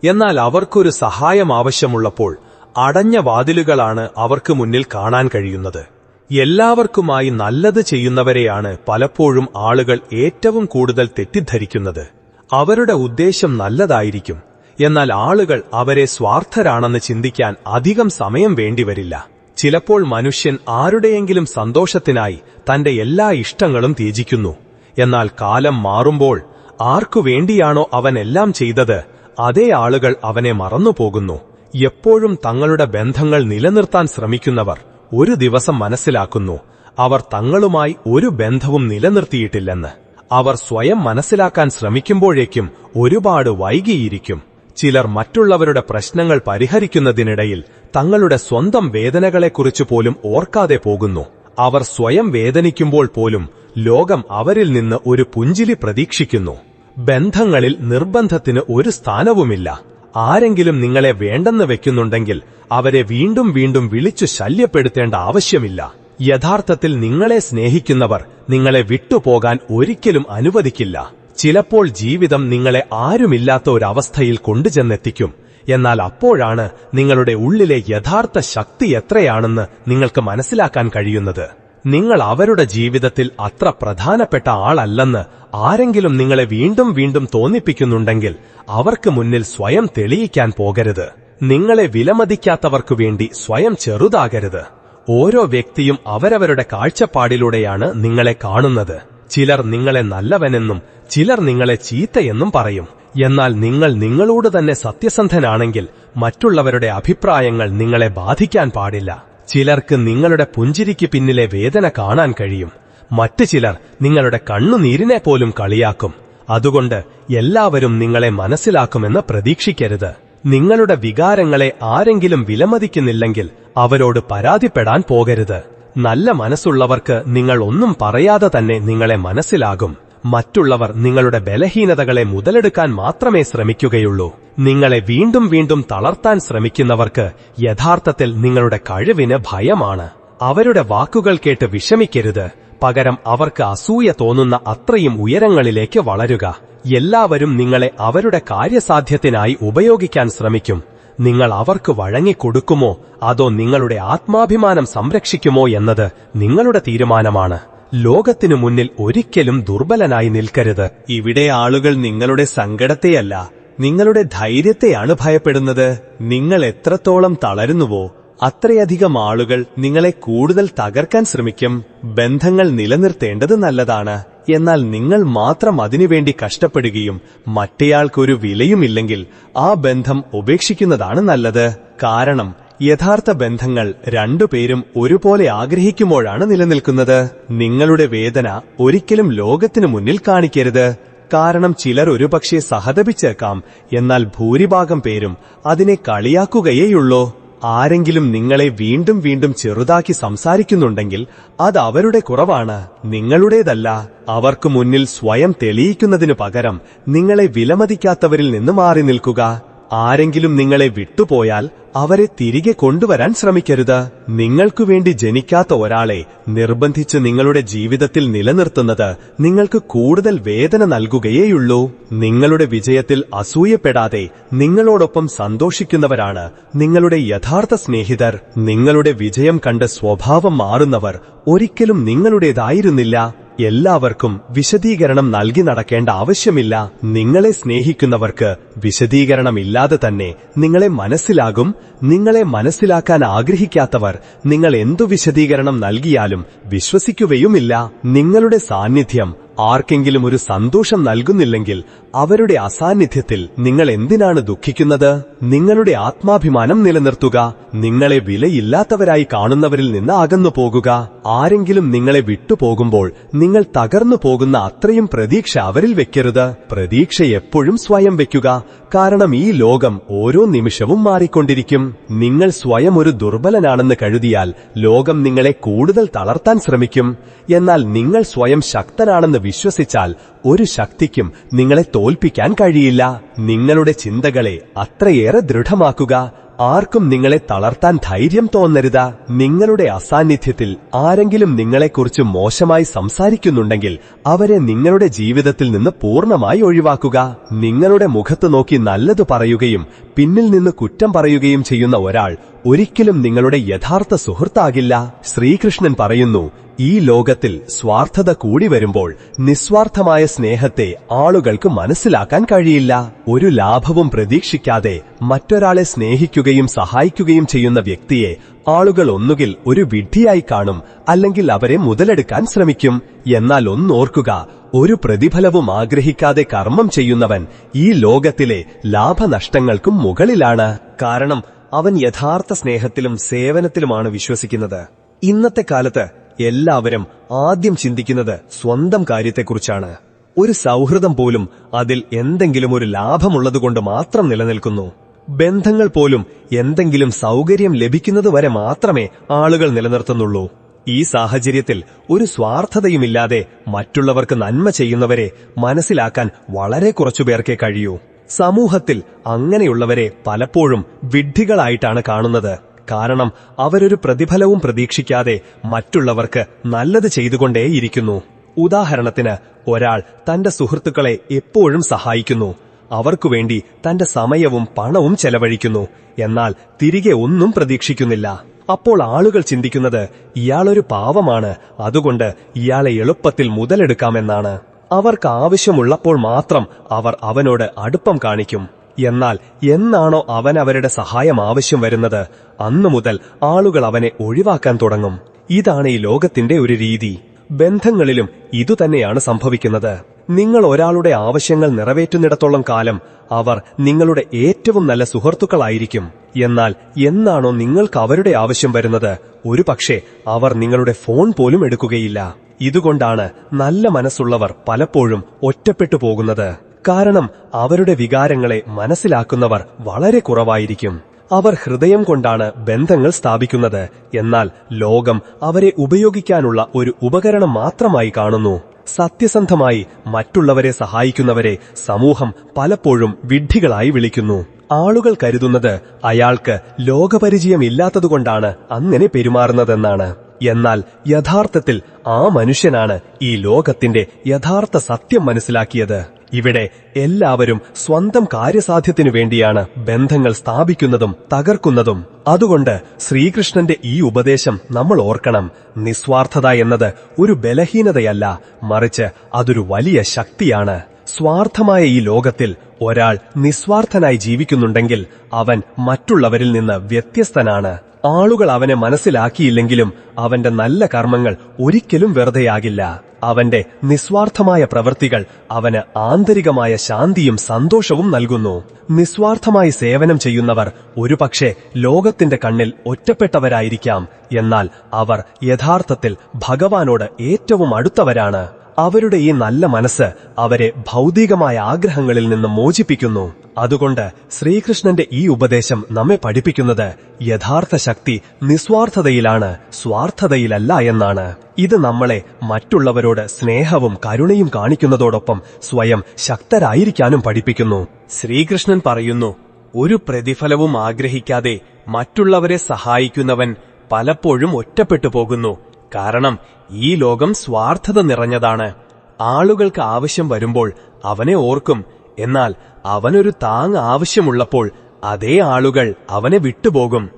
എന്നാൽ അവർക്കൊരു സഹായം ആവശ്യമുള്ളപ്പോൾ അടഞ്ഞ വാതിലുകളാണ് അവർക്ക് മുന്നിൽ കാണാൻ കഴിയുന്നത്. എല്ലാവർക്കുമായി നല്ലത് ചെയ്യുന്നവരെയാണ് പലപ്പോഴും ആളുകൾ ഏറ്റവും കൂടുതൽ തെറ്റിദ്ധരിക്കുന്നത്. അവരുടെ ഉദ്ദേശം നല്ലതായിരിക്കും. എന്നാൽ ആളുകൾ അവരെ സ്വാർത്ഥരാണെന്ന് ചിന്തിക്കാൻ അധികം സമയം വേണ്ടിവരില്ല. ചിലപ്പോൾ മനുഷ്യൻ ആരുടെയെങ്കിലും സന്തോഷത്തിനായി തന്റെ എല്ലാ ഇഷ്ടങ്ങളും ത്യജിക്കുന്നു. എന്നാൽ കാലം മാറുമ്പോൾ ആർക്കുവേണ്ടിയാണോ അവൻ എല്ലാം ചെയ്തത് അതേ ആളുകൾ അവനെ മറന്നുപോകുന്നു. എപ്പോഴും തങ്ങളുടെ ബന്ധങ്ങൾ നിലനിർത്താൻ ശ്രമിക്കുന്നവർ ഒരു ദിവസം മനസ്സിലാക്കുന്നു അവർ തങ്ങളുമായി ഒരു ബന്ധവും നിലനിർത്തിയിട്ടില്ലെന്ന്. അവർ സ്വയം മനസ്സിലാക്കാൻ ശ്രമിക്കുമ്പോഴേക്കും ഒരുപാട് വൈകിയിരിക്കും. ചിലർ മറ്റുള്ളവരുടെ പ്രശ്നങ്ങൾ പരിഹരിക്കുന്നതിനിടയിൽ തങ്ങളുടെ സ്വന്തം വേദനകളെക്കുറിച്ച് പോലും ഓർക്കാതെ പോകുന്നു. അവർ സ്വയം വേദനിക്കുമ്പോൾ പോലും ലോകം അവരിൽ നിന്ന് ഒരു പുഞ്ചിരി പ്രതീക്ഷിക്കുന്നു. ബന്ധങ്ങളിൽ നിർബന്ധത്തിന് ഒരു സ്ഥാനവുമില്ല. ആരെങ്കിലും നിങ്ങളെ വേണ്ടെന്ന് വെക്കുന്നുണ്ടെങ്കിൽ അവരെ വീണ്ടും വീണ്ടും വിളിച്ചു ശല്യപ്പെടുത്തേണ്ട ആവശ്യമില്ല. യഥാർത്ഥത്തിൽ നിങ്ങളെ സ്നേഹിക്കുന്നവർ നിങ്ങളെ വിട്ടുപോകാൻ ഒരിക്കലും അനുവദിക്കില്ല. ചിലപ്പോൾ ജീവിതം നിങ്ങളെ ആരുമില്ലാത്ത ഒരവസ്ഥയിൽ കൊണ്ടുചെന്നെത്തിക്കും. എന്നാൽ അപ്പോഴാണ് നിങ്ങളുടെ ഉള്ളിലെ യഥാർത്ഥ ശക്തി എത്രയാണെന്ന് നിങ്ങൾക്ക് മനസ്സിലാക്കാൻ കഴിയുന്നത്. നിങ്ങൾ അവരുടെ ജീവിതത്തിൽ അത്ര പ്രധാനപ്പെട്ട ആളല്ലെന്ന് ആരെങ്കിലും നിങ്ങളെ വീണ്ടും വീണ്ടും തോന്നിപ്പിക്കുന്നുണ്ടെങ്കിൽ അവർക്ക് മുന്നിൽ സ്വയം തെളിയിക്കാൻ പോകരുത്. നിങ്ങളെ വിലമതിക്കാത്തവർക്കു വേണ്ടി സ്വയം ചെറുതാകരുത്. ഓരോ വ്യക്തിയും അവരവരുടെ കാഴ്ചപ്പാടിലൂടെയാണ് നിങ്ങളെ കാണുന്നത്. ചിലർ നിങ്ങളെ നല്ലവനെന്നും ചിലർ നിങ്ങളെ ചീത്തയെന്നും പറയും. എന്നാൽ നിങ്ങൾ നിങ്ങളോട് തന്നെ സത്യസന്ധനാണെങ്കിൽ മറ്റുള്ളവരുടെ അഭിപ്രായങ്ങൾ നിങ്ങളെ ബാധിക്കാൻ പാടില്ല. ചിലർക്ക് നിങ്ങളുടെ പുഞ്ചിരിക്ക് പിന്നിലെ വേദന കാണാൻ കഴിയും. മറ്റു ചിലർ നിങ്ങളുടെ കണ്ണുനീരിനെ പോലും കളിയാക്കും. അതുകൊണ്ട് എല്ലാവരും നിങ്ങളെ മനസ്സിലാക്കുമെന്ന് പ്രതീക്ഷിക്കരുത്. നിങ്ങളുടെ വികാരങ്ങളെ ആരെങ്കിലും വിലമതിക്കുന്നില്ലെങ്കിൽ അവരോട് പരാതിപ്പെടാൻ പോകരുത്. നല്ല മനസ്സുള്ളവർക്ക് നിങ്ങൾ ഒന്നും പറയാതെ തന്നെ നിങ്ങളെ മനസ്സിലാകും. മറ്റുള്ളവർ നിങ്ങളുടെ ബലഹീനതകളെ മുതലെടുക്കാൻ മാത്രമേ ശ്രമിക്കുകയുള്ളൂ. നിങ്ങളെ വീണ്ടും വീണ്ടും തളർത്താൻ ശ്രമിക്കുന്നവർക്ക് യഥാർത്ഥത്തിൽ നിങ്ങളുടെ കഴിവിന് ഭയമാണ്. അവരുടെ വാക്കുകൾ കേട്ട് വിഷമിക്കരുത്. പകരം അവർക്ക് അസൂയ തോന്നുന്ന അത്രയും ഉയരങ്ങളിലേക്ക് വളരുക. എല്ലാവരും നിങ്ങളെ അവരുടെ കാര്യസാധ്യത്തിനായി ഉപയോഗിക്കാൻ ശ്രമിക്കും. നിങ്ങൾ അവർക്ക് വഴങ്ങിക്കൊടുക്കുമോ അതോ നിങ്ങളുടെ ആത്മാഭിമാനം സംരക്ഷിക്കുമോ എന്നത് നിങ്ങളുടെ തീരുമാനമാണ്. ലോകത്തിനു മുന്നിൽ ഒരിക്കലും ദുർബലനായി നിൽക്കരുത്. ഇവിടെ ആളുകൾ നിങ്ങളുടെ സങ്കടത്തെയല്ല നിങ്ങളുടെ ധൈര്യത്തെയാണ് ഭയപ്പെടുന്നത്. നിങ്ങൾ എത്രത്തോളം തളരുന്നുവോ അത്രയധികം ആളുകൾ നിങ്ങളെ കൂടുതൽ തകർക്കാൻ ശ്രമിക്കും. ബന്ധങ്ങൾ നിലനിർത്തേണ്ടത് നല്ലതാണ്. എന്നാൽ നിങ്ങൾ മാത്രം അതിനുവേണ്ടി കഷ്ടപ്പെടുകയും മറ്റേയാൾക്കൊരു വിലയുമില്ലെങ്കിൽ ആ ബന്ധം ഉപേക്ഷിക്കുന്നതാണ് നല്ലത്. കാരണം യഥാർത്ഥ ബന്ധങ്ങൾ രണ്ടുപേരും ഒരുപോലെ ആഗ്രഹിക്കുമ്പോഴാണ് നിലനിൽക്കുന്നത്. നിങ്ങളുടെ വേദന ഒരിക്കലും ലോകത്തിനു മുന്നിൽ കാണിക്കരുത്. കാരണം ചിലർ ഒരുപക്ഷെ സഹതപിച്ചേക്കാം. എന്നാൽ ഭൂരിഭാഗം പേരും അതിനെ കളിയാക്കുകയേയുള്ളൂ. ആരെങ്കിലും നിങ്ങളെ വീണ്ടും വീണ്ടും ചെറുതാക്കി സംസാരിക്കുന്നുണ്ടെങ്കിൽ അത് അവരുടെ കുറവാണ്, നിങ്ങളുടേതല്ല. അവർക്ക് മുന്നിൽ സ്വയം തെളിയിക്കുന്നതിനു പകരം നിങ്ങളെ വിലമതിക്കാത്തവരിൽ നിന്ന് മാറി നിൽക്കുക. ആരെങ്കിലും നിങ്ങളെ വിട്ടുപോയാൽ അവരെ തിരികെ കൊണ്ടുവരാൻ ശ്രമിക്കരുത്. നിങ്ങൾക്കുവേണ്ടി ജനിക്കാത്ത ഒരാളെ നിർബന്ധിച്ച് നിങ്ങളുടെ ജീവിതത്തിൽ നിലനിർത്തുന്നത് നിങ്ങൾക്ക് കൂടുതൽ വേദന നൽകുകയേയുള്ളൂ. നിങ്ങളുടെ വിജയത്തിൽ അസൂയപ്പെടാതെ നിങ്ങളോടൊപ്പം സന്തോഷിക്കുന്നവരാണ് നിങ്ങളുടെ യഥാർത്ഥ സ്നേഹിതർ. നിങ്ങളുടെ വിജയം കണ്ട് സ്വഭാവം മാറുന്നവർ ഒരിക്കലും നിങ്ങളുടേതായിരുന്നില്ല. എല്ലാവർക്കും വിശദീകരണം നൽകി നടക്കേണ്ട ആവശ്യമില്ല. നിങ്ങളെ സ്നേഹിക്കുന്നവർക്ക് വിശദീകരണമില്ലാതെ തന്നെ നിങ്ങളെ മനസ്സിലാകും. നിങ്ങളെ മനസ്സിലാക്കാൻ ആഗ്രഹിക്കാത്തവർ നിങ്ങൾ എന്തു വിശദീകരണം നൽകിയാലും വിശ്വസിക്കുകയുമില്ല. നിങ്ങളുടെ സാന്നിധ്യം ആർക്കെങ്കിലും ഒരു സന്തോഷം നൽകുന്നില്ലെങ്കിൽ അവരുടെ അസാന്നിധ്യത്തിൽ നിങ്ങൾ എന്തിനാണ് ദുഃഖിക്കുന്നത്? നിങ്ങളുടെ ആത്മാഭിമാനം നിലനിർത്തുക. നിങ്ങളെ വിലയില്ലാത്തവരായി കാണുന്നവരിൽ നിന്ന് അകന്നു പോകുക. ആരെങ്കിലും നിങ്ങളെ വിട്ടുപോകുമ്പോൾ നിങ്ങൾ തകർന്നു പോകുന്ന അത്രയും പ്രതീക്ഷ അവരിൽ വെക്കരുത്. പ്രതീക്ഷ എപ്പോഴും സ്വയം വെക്കുക. കാരണം ഈ ലോകം ഓരോ നിമിഷവും മാറിക്കൊണ്ടിരിക്കും. നിങ്ങൾ സ്വയം ഒരു ദുർബലനാണെന്ന് കരുതിയാൽ ലോകം നിങ്ങളെ കൂടുതൽ തളർത്താൻ ശ്രമിക്കും. എന്നാൽ നിങ്ങൾ സ്വയം ശക്തനാണെന്ന് വിശ്വസിച്ചാൽ ഒരു ശക്തിക്കും നിങ്ങളെ തോൽപ്പിക്കാൻ കഴിയില്ല. നിങ്ങളുടെ ചിന്തകളെ അത്രയേറെ ദൃഢമാക്കുക. ആർക്കും നിങ്ങളെ തളർത്താൻ ധൈര്യം തോന്നരുത്. നിങ്ങളുടെ അസാന്നിധ്യത്തിൽ ആരെങ്കിലും നിങ്ങളെക്കുറിച്ച് മോശമായി സംസാരിക്കുന്നുണ്ടെങ്കിൽ അവരെ നിങ്ങളുടെ ജീവിതത്തിൽ നിന്ന് പൂർണ്ണമായി ഒഴിവാക്കുക. നിങ്ങളുടെ മുഖത്ത് നോക്കി നല്ലത് പറയുകയും പിന്നിൽ നിന്ന് കുറ്റം പറയുകയും ചെയ്യുന്ന ഒരാൾ ഒരിക്കലും നിങ്ങളുടെ യഥാർത്ഥ സുഹൃത്താകില്ല. ശ്രീകൃഷ്ണൻ പറയുന്നു, ഈ ലോകത്തിൽ സ്വാർത്ഥത കൂടി വരുമ്പോൾ നിസ്വാർത്ഥമായ സ്നേഹത്തെ ആളുകൾക്ക് മനസ്സിലാക്കാൻ കഴിയില്ല. ഒരു ലാഭവും പ്രതീക്ഷിക്കാതെ മറ്റൊരാളെ സ്നേഹിക്കുകയും സഹായിക്കുകയും ചെയ്യുന്ന വ്യക്തിയെ ആളുകൾ ഒന്നുകിൽ ഒരു വിഡ്ഢിയായി കാണും, അല്ലെങ്കിൽ അവരെ മുതലെടുക്കാൻ ശ്രമിക്കും. എന്നാൽ ഒന്നോർക്കുക, ഒരു പ്രതിഫലവും ആഗ്രഹിക്കാതെ കർമ്മം ചെയ്യുന്നവൻ ഈ ലോകത്തിലെ ലാഭനഷ്ടങ്ങൾക്കും മുകളിലാണ്. കാരണം അവൻ യഥാർത്ഥ സ്നേഹത്തിലും സേവനത്തിലുമാണ് വിശ്വസിക്കുന്നത്. ഇന്നത്തെ കാലത്ത് എല്ലാവരും ആദ്യം ചിന്തിക്കുന്നത് സ്വന്തം കാര്യത്തെക്കുറിച്ചാണ്. ഒരു സൗഹൃദം പോലും അതിൽ എന്തെങ്കിലും ഒരു ലാഭമുള്ളതുകൊണ്ട് മാത്രം നിലനിൽക്കുന്നു. ബന്ധങ്ങൾ പോലും എന്തെങ്കിലും സൗകര്യം ലഭിക്കുന്നതുവരെ മാത്രമേ ആളുകൾ നിലനിർത്തുന്നുള്ളൂ. ഈ സാഹചര്യത്തിൽ ഒരു സ്വാർത്ഥതയുമില്ലാതെ മറ്റുള്ളവർക്ക് നന്മ ചെയ്യുന്നവരെ മനസ്സിലാക്കാൻ വളരെ കുറച്ചുപേർക്കേ കഴിയൂ. സമൂഹത്തിൽ അങ്ങനെയുള്ളവരെ പലപ്പോഴും വിഡ്ഢികളായിട്ടാണ് കാണുന്നത്. കാരണം അവരൊരു പ്രതിഫലവും പ്രതീക്ഷിക്കാതെ മറ്റുള്ളവർക്ക് നല്ലത് ചെയ്തുകൊണ്ടേയിരിക്കുന്നു. ഉദാഹരണത്തിന്, ഒരാൾ തന്റെ സുഹൃത്തുക്കളെ എപ്പോഴും സഹായിക്കുന്നു. അവർക്കുവേണ്ടി തന്റെ സമയവും പണവും ചെലവഴിക്കുന്നു. എന്നാൽ തിരികെ ഒന്നും പ്രതീക്ഷിക്കുന്നില്ല. അപ്പോൾ ആളുകൾ ചിന്തിക്കുന്നത് ഇയാളൊരു പാവമാണ്, അതുകൊണ്ട് ഇയാളെ എളുപ്പത്തിൽ മുതലെടുക്കാമെന്നാണ്. അവർക്ക് ആവശ്യമുള്ളപ്പോൾ മാത്രം അവർ അവനോട് അടുപ്പം കാണിക്കും. എന്നാൽ എന്നാണോ അവരുടെ സഹായം ആവശ്യം വരുന്നത്, അന്നു മുതൽ ആളുകൾ അവനെ ഒഴിവാക്കാൻ തുടങ്ങും. ഇതാണ് ഈ ലോകത്തിന്റെ ഒരു രീതി. ബന്ധങ്ങളിലും ഇതുതന്നെയാണ് സംഭവിക്കുന്നത്. നിങ്ങൾ ഒരാളുടെ ആവശ്യങ്ങൾ നിറവേറ്റുന്നിടത്തോളം കാലം അവർ നിങ്ങളുടെ ഏറ്റവും നല്ല സുഹൃത്തുക്കളായിരിക്കും. എന്നാൽ എന്നാണോ നിങ്ങൾക്ക് അവരുടെ ആവശ്യം വരുന്നത്, ഒരുപക്ഷെ അവർ നിങ്ങളുടെ ഫോൺ പോലും എടുക്കുകയില്ല. ഇതുകൊണ്ടാണ് നല്ല മനസ്സുള്ളവർ പലപ്പോഴും ഒറ്റപ്പെട്ടു പോകുന്നത്. കാരണം അവരുടെ വികാരങ്ങളെ മനസ്സിലാക്കുന്നവർ വളരെ കുറവായിരിക്കും. അവർ ഹൃദയം കൊണ്ടാണ് ബന്ധങ്ങൾ സ്ഥാപിക്കുന്നത്. എന്നാൽ ലോകം അവരെ ഉപയോഗിക്കാനുള്ള ഒരു ഉപകരണം മാത്രമായി കാണുന്നു. സത്യസന്ധമായി മറ്റുള്ളവരെ സഹായിക്കുന്നവരെ സമൂഹം പലപ്പോഴും വിഡ്ഢികളായി വിളിക്കുന്നു. ആളുകൾ കരുതുന്നത് അയാൾക്ക് ലോകപരിചയമില്ലാത്തതുകൊണ്ടാണ് അങ്ങനെ പെരുമാറുന്നതെന്നാണ്. എന്നാൽ യഥാർത്ഥത്തിൽ ആ മനുഷ്യനാണ് ഈ ലോകത്തിന്റെ യഥാർത്ഥ സത്യം മനസ്സിലാക്കിയത്. ഇവിടെ എല്ലാവരും സ്വന്തം കാര്യസാധ്യത്തിനു വേണ്ടിയാണ് ബന്ധങ്ങൾ സ്ഥാപിക്കുന്നതും തകർക്കുന്നതും. അതുകൊണ്ട് ശ്രീകൃഷ്ണന്റെ ഈ ഉപദേശം നമ്മൾ ഓർക്കണം. നിസ്വാർത്ഥത എന്നത് ഒരു ബലഹീനതയല്ല, മറിച്ച് അതൊരു വലിയ ശക്തിയാണ്. സ്വാർത്ഥമായ ഈ ലോകത്തിൽ ഒരാൾ നിസ്വാർത്ഥനായി ജീവിക്കുന്നുണ്ടെങ്കിൽ അവൻ മറ്റുള്ളവരിൽ നിന്ന് വ്യത്യസ്തനാണ്. ആളുകൾ അവനെ മനസ്സിലാക്കിയില്ലെങ്കിലും അവന്റെ നല്ല കർമ്മങ്ങൾ ഒരിക്കലും വെറുതെയാകില്ല. അവന്റെ നിസ്വാർത്ഥമായ പ്രവൃത്തികൾ അവന് ആന്തരികമായ ശാന്തിയും സന്തോഷവും നൽകുന്നു. നിസ്വാർത്ഥമായി സേവനം ചെയ്യുന്നവർ ഒരുപക്ഷെ ലോകത്തിന്റെ കണ്ണിൽ ഒറ്റപ്പെട്ടവരായിരിക്കാം. എന്നാൽ അവർ യഥാർത്ഥത്തിൽ ഭഗവാനോട് ഏറ്റവും അടുത്തവരാണ്. അവരുടെ ഈ നല്ല മനസ്സ് അവരെ ഭൗതികമായ ആഗ്രഹങ്ങളിൽ നിന്ന് മോചിപ്പിക്കുന്നു. അതുകൊണ്ട് ശ്രീകൃഷ്ണന്റെ ഈ ഉപദേശം നമ്മെ പഠിപ്പിക്കുന്നത് യഥാർത്ഥ ശക്തി നിസ്വാർത്ഥതയിലാണ്, സ്വാർത്ഥതയിലല്ല എന്നാണ്. ഇത് നമ്മളെ മറ്റുള്ളവരോട് സ്നേഹവും കരുണയും കാണിക്കുന്നതോടൊപ്പം സ്വയം ശക്തരായിരിക്കാനും പഠിപ്പിക്കുന്നു. ശ്രീകൃഷ്ണൻ പറയുന്നു, ഒരു പ്രതിഫലവും ആഗ്രഹിക്കാതെ മറ്റുള്ളവരെ സഹായിക്കുന്നവൻ പലപ്പോഴും ഒറ്റപ്പെട്ടു പോകുന്നു. കാരണം ഈ ലോകം സ്വാർത്ഥത നിറഞ്ഞതാണ്. ആളുകൾക്ക് ആവശ്യം വരുമ്പോൾ അവനെ ഓർക്കും, എന്നാൽ അവനൊരു താങ് ആവശ്യമുള്ളപ്പോൾ അതേ ആളുകൾ അവനെ വിട്ടുപോകും.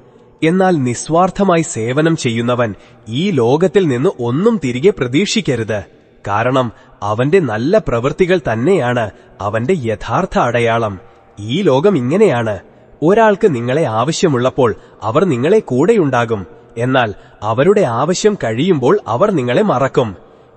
എന്നാൽ നിസ്വാർത്ഥമായി സേവനം ചെയ്യുന്നവൻ ഈ ലോകത്തിൽ നിന്ന് ഒന്നും തിരികെ പ്രതീക്ഷിക്കരുത്. കാരണം അവന്റെ നല്ല പ്രവൃത്തികൾ തന്നെയാണ് അവന്റെ യഥാർത്ഥ അടയാളം. ഈ ലോകം ഇങ്ങനെയാണ്. ഒരാൾക്ക് നിങ്ങളെ ആവശ്യമുള്ളപ്പോൾ അവർ നിങ്ങളെ കൂടെയുണ്ടാകും, എന്നാൽ അവരുടെ ആവശ്യം കഴിയുമ്പോൾ അവർ നിങ്ങളെ മറക്കും.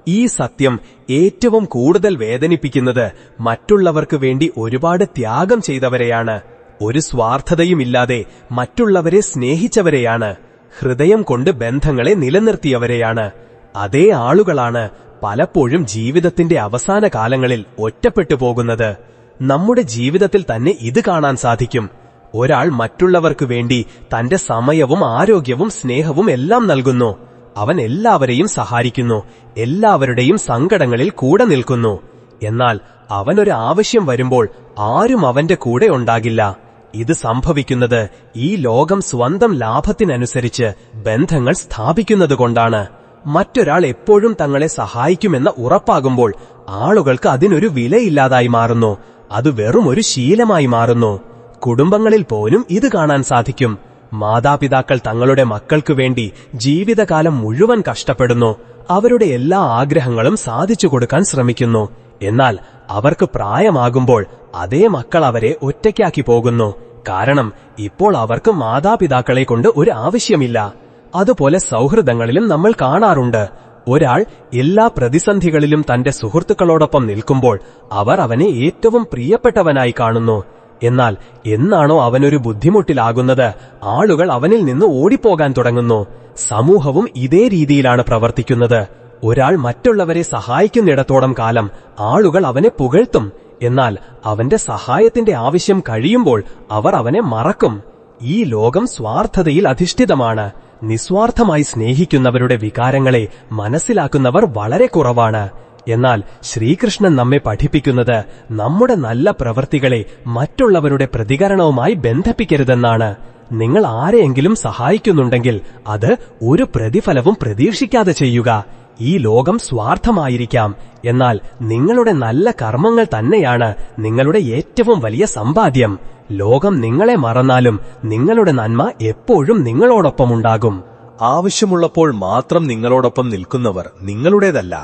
ഈ സത്യം ഏറ്റവും കൂടുതൽ വേദനിപ്പിക്കുന്നത് മറ്റുള്ളവർക്ക് വേണ്ടി ഒരുപാട് ത്യാഗം ചെയ്തവരെയാണ്. ഒരു സ്വാർത്ഥതയുമില്ലാതെ മറ്റുള്ളവരെ സ്നേഹിച്ചവരെയാണ്. ഹൃദയം കൊണ്ട് ബന്ധങ്ങളെ നിലനിർത്തിയവരെയാണ്. അതേ ആളുകളാണ് പലപ്പോഴും ജീവിതത്തിന്റെ അവസാന കാലങ്ങളിൽ ഒറ്റപ്പെട്ടു പോകുന്നത്. നമ്മുടെ ജീവിതത്തിൽ തന്നെ ഇത് കാണാൻ സാധിക്കും. ഒരാൾ മറ്റുള്ളവർക്ക് വേണ്ടി തന്റെ സമയവും ആരോഗ്യവും സ്നേഹവും എല്ലാം നൽകുന്നു. അവൻ എല്ലാവരെയും സഹായിക്കുന്നു, എല്ലാവരുടെയും സങ്കടങ്ങളിൽ കൂടെ നിൽക്കുന്നു. എന്നാൽ അവനൊരു ആവശ്യം വരുമ്പോൾ ആരും അവന്റെ കൂടെ ഉണ്ടാകില്ല. ഇത് സംഭവിക്കുന്നത് ഈ ലോകം സ്വന്തം ലാഭത്തിനനുസരിച്ച് ബന്ധങ്ങൾ സ്ഥാപിക്കുന്നതുകൊണ്ടാണ്. മറ്റൊരാൾ എപ്പോഴും തങ്ങളെ സഹായിക്കുമെന്ന് ഉറപ്പാകുമ്പോൾ ആളുകൾക്ക് അതിനൊരു വിലയില്ലാതായി മാറുന്നു. അത് വെറും ഒരു ശീലമായി മാറുന്നു. കുടുംബങ്ങളിൽ പോലും ഇത് കാണാൻ സാധിക്കും. മാതാപിതാക്കൾ തങ്ങളുടെ മക്കൾക്കു വേണ്ടി ജീവിതകാലം മുഴുവൻ കഷ്ടപ്പെടുന്നു. അവരുടെ എല്ലാ ആഗ്രഹങ്ങളും സാധിച്ചു കൊടുക്കാൻ ശ്രമിക്കുന്നു. എന്നാൽ അവർക്ക് പ്രായമാകുമ്പോൾ അതേ മക്കൾ അവരെ ഒറ്റയ്ക്കാക്കി പോകുന്നു. കാരണം ഇപ്പോൾ അവർക്ക് മാതാപിതാക്കളെ കൊണ്ട് ഒരു ആവശ്യമില്ല. അതുപോലെ സൗഹൃദങ്ങളിലും നമ്മൾ കാണാറുണ്ട്. ഒരാൾ എല്ലാ പ്രതിസന്ധികളിലും തന്റെ സുഹൃത്തുക്കളോടൊപ്പം നിൽക്കുമ്പോൾ അവർ അവനെ ഏറ്റവും പ്രിയപ്പെട്ടവനായി കാണുന്നു. എന്നാൽ എന്നാണോ അവനൊരു ബുദ്ധിമുട്ടിലാകുന്നത്, ആളുകൾ അവനിൽ നിന്ന് ഓടിപ്പോകാൻ തുടങ്ങുന്നു. സമൂഹവും ഇതേ രീതിയിലാണ് പ്രവർത്തിക്കുന്നത്. ഒരാൾ മറ്റുള്ളവരെ സഹായിക്കുന്നിടത്തോളം കാലം ആളുകൾ അവനെ പുകഴ്ത്തും. എന്നാൽ അവന്റെ സഹായത്തിന്റെ ആവശ്യം കഴിയുമ്പോൾ അവർ അവനെ മറക്കും. ഈ ലോകം സ്വാർത്ഥതയിൽ അധിഷ്ഠിതമാണ്. നിസ്വാർത്ഥമായി സ്നേഹിക്കുന്നവരുടെ വികാരങ്ങളെ മനസ്സിലാക്കുന്നവർ വളരെ കുറവാണ്. എന്നാൽ ശ്രീകൃഷ്ണൻ നമ്മെ പഠിപ്പിക്കുന്നത് നമ്മുടെ നല്ല പ്രവൃത്തികളെ മറ്റുള്ളവരുടെ പ്രതികരണവുമായി ബന്ധിപ്പിക്കരുതെന്നാണ്. നിങ്ങൾ ആരെയെങ്കിലും സഹായിക്കുന്നുണ്ടെങ്കിൽ അത് ഒരു പ്രതിഫലവും പ്രതീക്ഷിക്കാതെ ചെയ്യുക. ഈ ലോകം സ്വാർത്ഥമായിരിക്കാം, എന്നാൽ നിങ്ങളുടെ നല്ല കർമ്മങ്ങൾ തന്നെയാണ് നിങ്ങളുടെ ഏറ്റവും വലിയ സമ്പാദ്യം. ലോകം നിങ്ങളെ മറന്നാലും നിങ്ങളുടെ നന്മ എപ്പോഴും നിങ്ങളോടൊപ്പമുണ്ടാകും. ആവശ്യമുള്ളപ്പോൾ മാത്രം നിങ്ങളോടൊപ്പം നിൽക്കുന്നവർ നിങ്ങളുടേതല്ല.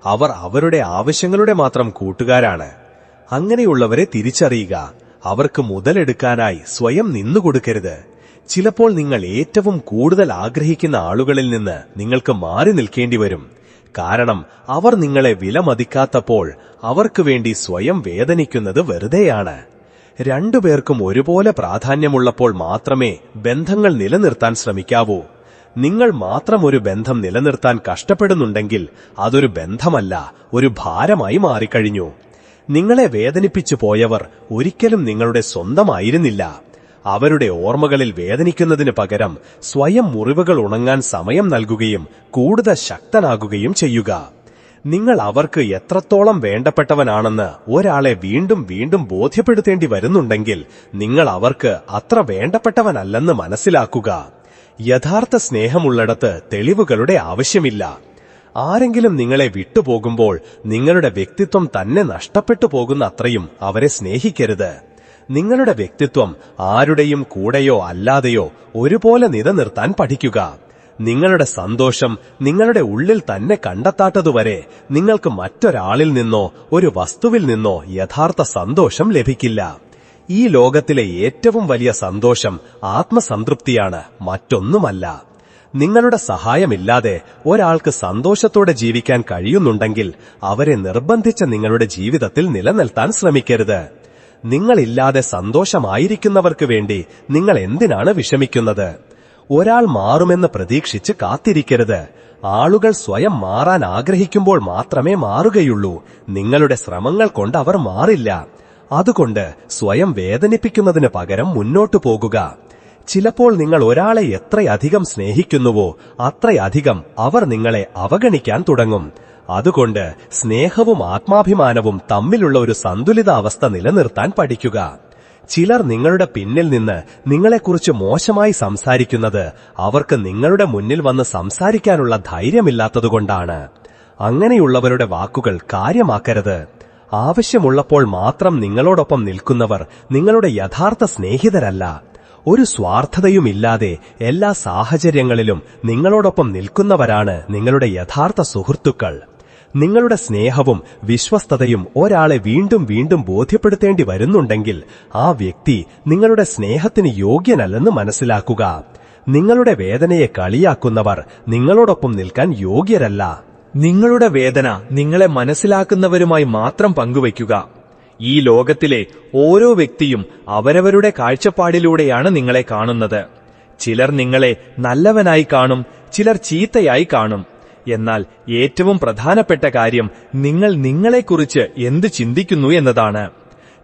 അവർ അവരുടെ ആവശ്യങ്ങളുടെ മാത്രം കൂട്ടുകാരാണ്. അങ്ങനെയുള്ളവരെ തിരിച്ചറിയുക. അവർക്ക് മുതലെടുക്കാനായി സ്വയം നിന്നുകൊടുക്കരുത്. ചിലപ്പോൾ നിങ്ങൾ ഏറ്റവും കൂടുതൽ ആഗ്രഹിക്കുന്ന ആളുകളിൽ നിന്ന് നിങ്ങൾക്ക് മാറി നിൽക്കേണ്ടി വരും. കാരണം അവർ നിങ്ങളെ വിലമതിക്കാത്തപ്പോൾ അവർക്ക് വേണ്ടി സ്വയം വേദനിക്കുന്നത് വെറുതെയാണ്. രണ്ടുപേർക്കും ഒരുപോലെ പ്രാധാന്യമുള്ളപ്പോൾ മാത്രമേ ബന്ധങ്ങൾ നിലനിർത്താൻ ശ്രമിക്കാവൂ. നിങ്ങൾ മാത്രം ഒരു ബന്ധം നിലനിർത്താൻ കഷ്ടപ്പെടുന്നുണ്ടെങ്കിൽ അതൊരു ബന്ധമല്ല, ഒരു ഭാരമായി മാറിക്കഴിഞ്ഞു. നിങ്ങളെ വേദനിപ്പിച്ചു പോയവർ ഒരിക്കലും നിങ്ങളുടെ സ്വന്തമായിരുന്നില്ല. അവരുടെ ഓർമ്മകളിൽ വേദനിക്കുന്നതിന് പകരം സ്വയം മുറിവുകൾ ഉണങ്ങാൻ സമയം നൽകുകയും കൂടുതൽ ശക്തനാകുകയും ചെയ്യുക. നിങ്ങൾ അവർക്ക് എത്രത്തോളം വേണ്ടപ്പെട്ടവനാണെന്ന് ഒരാളെ വീണ്ടും വീണ്ടും ബോധ്യപ്പെടുത്തേണ്ടി വരുന്നുണ്ടെങ്കിൽ നിങ്ങൾ അവർക്ക് അത്ര വേണ്ടപ്പെട്ടവനല്ലെന്ന് മനസ്സിലാക്കുക. യഥാർത്ഥ സ്നേഹമുള്ളിടത്ത് തെളിവുകളുടെ ആവശ്യമില്ല. ആരെങ്കിലും നിങ്ങളെ വിട്ടുപോകുമ്പോൾ നിങ്ങളുടെ വ്യക്തിത്വം തന്നെ നഷ്ടപ്പെട്ടു പോകുന്ന അത്രയും അവരെ സ്നേഹിക്കരുത്. നിങ്ങളുടെ വ്യക്തിത്വം ആരുടെയും കൂടെയോ അല്ലാതെയോ ഒരുപോലെ നിലനിർത്താൻ പഠിക്കുക. നിങ്ങളുടെ സന്തോഷം നിങ്ങളുടെ ഉള്ളിൽ തന്നെ കണ്ടെത്താത്തതുവരെ നിങ്ങൾക്ക് മറ്റൊരാളിൽ നിന്നോ ഒരു വസ്തുവിൽ നിന്നോ യഥാർത്ഥ സന്തോഷം ലഭിക്കില്ല. ഈ ലോകത്തിലെ ഏറ്റവും വലിയ സന്തോഷം ആത്മസംതൃപ്തിയാണ്, മറ്റൊന്നുമല്ല. നിങ്ങളുടെ സഹായമില്ലാതെ ഒരാൾക്ക് സന്തോഷത്തോടെ ജീവിക്കാൻ കഴിയുന്നുണ്ടെങ്കിൽ അവരെ നിർബന്ധിച്ച നിങ്ങളുടെ ജീവിതത്തിൽ നിലനിർത്താൻ ശ്രമിക്കരുത്. നിങ്ങളില്ലാതെ സന്തോഷമായിരിക്കുന്നവർക്ക് വേണ്ടി നിങ്ങൾ എന്തിനാണ് വിഷമിക്കുന്നത്? ഒരാൾ മാറുമെന്ന് പ്രതീക്ഷിച്ച് കാത്തിരിക്കരുത്. ആളുകൾ സ്വയം മാറാൻ ആഗ്രഹിക്കുമ്പോൾ മാത്രമേ മാറുകയുള്ളൂ. നിങ്ങളുടെ ശ്രമങ്ങൾ കൊണ്ട് അവർ മാറില്ല. അതുകൊണ്ട് സ്വയം വേദനിപ്പിക്കുന്നതിന് പകരം മുന്നോട്ടു പോകുക. ചിലപ്പോൾ നിങ്ങൾ ഒരാളെ എത്രയധികം സ്നേഹിക്കുന്നുവോ അത്രയധികം അവർ നിങ്ങളെ അവഗണിക്കാൻ തുടങ്ങും. അതുകൊണ്ട് സ്നേഹവും ആത്മാഭിമാനവും തമ്മിലുള്ള ഒരു സന്തുലിതാവസ്ഥ നിലനിർത്താൻ പഠിക്കുക. ചിലർ നിങ്ങളുടെ പിന്നിൽ നിന്ന് നിങ്ങളെക്കുറിച്ച് മോശമായി സംസാരിക്കുന്നത് അവർക്ക് നിങ്ങളുടെ മുന്നിൽ വന്ന് സംസാരിക്കാനുള്ള ധൈര്യമില്ലാത്തതുകൊണ്ടാണ്. അങ്ങനെയുള്ളവരുടെ വാക്കുകൾ കാര്യമാക്കരുത്. ആവശ്യമുള്ളപ്പോൾ മാത്രം നിങ്ങളോടൊപ്പം നിൽക്കുന്നവർ നിങ്ങളുടെ യഥാർത്ഥ സ്നേഹിതരല്ല. ഒരു സ്വാർത്ഥതയുമില്ലാതെ എല്ലാ സാഹചര്യങ്ങളിലും നിങ്ങളോടൊപ്പം നിൽക്കുന്നവരാണ് നിങ്ങളുടെ യഥാർത്ഥ സുഹൃത്തുക്കൾ. നിങ്ങളുടെ സ്നേഹവും വിശ്വസ്തതയും ഒരാളെ വീണ്ടും വീണ്ടും ബോധ്യപ്പെടുത്തേണ്ടി വരുന്നുണ്ടെങ്കിൽ ആ വ്യക്തി നിങ്ങളുടെ സ്നേഹത്തിന് യോഗ്യനല്ലെന്ന് മനസ്സിലാക്കുക. നിങ്ങളുടെ വേദനയെ കളിയാക്കുന്നവർ നിങ്ങളോടൊപ്പം നിൽക്കാൻ യോഗ്യരല്ല. നിങ്ങളുടെ വേദന നിങ്ങളെ മനസ്സിലാക്കുന്നവരുമായി മാത്രം പങ്കുവയ്ക്കുക. ഈ ലോകത്തിലെ ഓരോ വ്യക്തിയും അവരവരുടെ കാഴ്ചപ്പാടിലൂടെയാണ് നിങ്ങളെ കാണുന്നത്. ചിലർ നിങ്ങളെ നല്ലവനായി കാണും, ചിലർ ചീത്തയായി കാണും. എന്നാൽ ഏറ്റവും പ്രധാനപ്പെട്ട കാര്യം നിങ്ങൾ നിങ്ങളെക്കുറിച്ച് എന്ത് ചിന്തിക്കുന്നു എന്നതാണ്.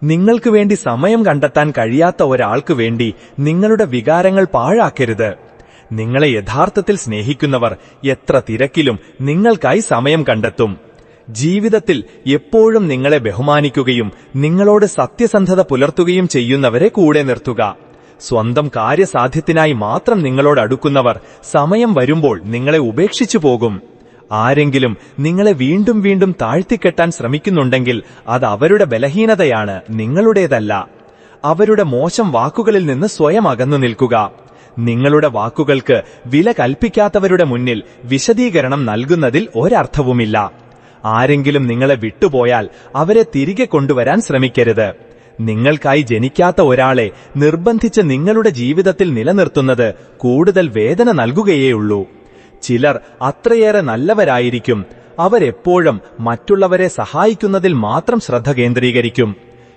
നിങ്ങൾക്ക് വേണ്ടി സമയം കണ്ടെത്താൻ കഴിയാത്ത ഒരാൾക്ക് വേണ്ടി നിങ്ങളുടെ വികാരങ്ങൾ പാഴാക്കരുത്. നിങ്ങളെ യഥാർത്ഥത്തിൽ സ്നേഹിക്കുന്നവർ എത്ര തിരക്കിലും നിങ്ങൾക്കായി സമയം കണ്ടെത്തും. ജീവിതത്തിൽ എപ്പോഴും നിങ്ങളെ ബഹുമാനിക്കുകയും നിങ്ങളോട് സത്യസന്ധത പുലർത്തുകയും ചെയ്യുന്നവരെ കൂടെ നിർത്തുക. സ്വന്തം കാര്യസാധ്യത്തിനായി മാത്രം നിങ്ങളോട് അടുക്കുന്നവർ സമയം വരുമ്പോൾ നിങ്ങളെ ഉപേക്ഷിച്ചു പോകും. ആരെങ്കിലും നിങ്ങളെ വീണ്ടും വീണ്ടും താഴ്ത്തിക്കെട്ടാൻ ശ്രമിക്കുന്നുണ്ടെങ്കിൽ അത് അവരുടെ ബലഹീനതയാണ്, നിങ്ങളുടേതല്ല. അവരുടെ മോശം വാക്കുകളിൽ നിന്ന് സ്വയം അകന്നു നിൽക്കുക. നിങ്ങളുടെ വാക്കുകൾക്ക് വില കൽപ്പിക്കാത്തവരുടെ മുന്നിൽ വിശദീകരണം നൽകുന്നതിൽ ഒരർത്ഥവുമില്ല. ആരെങ്കിലും നിങ്ങളെ വിട്ടുപോയാൽ അവരെ തിരികെ കൊണ്ടുവരാൻ ശ്രമിക്കരുത്. നിങ്ങൾക്കായി ജനിക്കാത്ത ഒരാളെ നിർബന്ധിച്ച് നിങ്ങളുടെ ജീവിതത്തിൽ നിലനിർത്തുന്നത് കൂടുതൽ വേദന നൽകുകയേയുള്ളൂ. ചിലർ അത്രയേറെ നല്ലവരായിരിക്കും. അവരെപ്പോഴും മറ്റുള്ളവരെ സഹായിക്കുന്നതിൽ മാത്രം ശ്രദ്ധ കേന്ദ്രീകരിക്കും.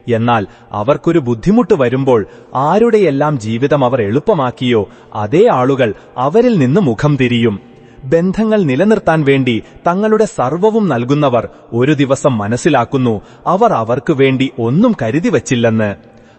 എന്നാൽ അവർക്കൊരു ബുദ്ധിമുട്ട് വരുമ്പോൾ ആരുടെയെല്ലാം ജീവിതം അവർ എളുപ്പമാക്കിയോ അതേ ആളുകൾ അവരിൽ നിന്ന് മുഖം തിരിയും. ബന്ധങ്ങൾ നിലനിർത്താൻ വേണ്ടി തങ്ങളുടെ സർവ്വവും നൽകുന്നവർ ഒരു ദിവസം മനസ്സിലാക്കുന്നു അവർ അവർക്ക് വേണ്ടി ഒന്നും കരുതി വച്ചില്ലെന്ന്.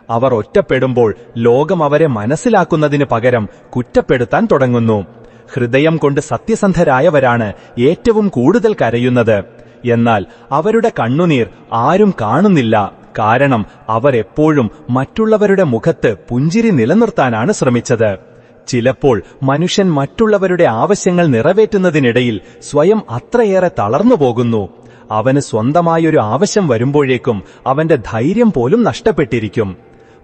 അവർ ഒറ്റപ്പെടുമ്പോൾ ലോകം അവരെ മനസ്സിലാക്കുന്നതിന് പകരം കുറ്റപ്പെടുത്താൻ തുടങ്ങുന്നു. ഹൃദയം കൊണ്ട് സത്യസന്ധരായവരാണ് ഏറ്റവും കൂടുതൽ കരയുന്നത്. എന്നാൽ അവരുടെ കണ്ണുനീർ ആരും കാണുന്നില്ല. കാരണം അവരെപ്പോഴും മറ്റുള്ളവരുടെ മുഖത്ത് പുഞ്ചിരി നിലനിർത്താനാണ് ശ്രമിച്ചത്. ചിലപ്പോൾ മനുഷ്യൻ മറ്റുള്ളവരുടെ ആവശ്യങ്ങൾ നിറവേറ്റുന്നതിനിടയിൽ സ്വയം അത്രയേറെ തളർന്നു പോകുന്നു. അവന് സ്വന്തമായൊരു ആവശ്യം വരുമ്പോഴേക്കും അവന്റെ ധൈര്യം പോലും നഷ്ടപ്പെട്ടിരിക്കും.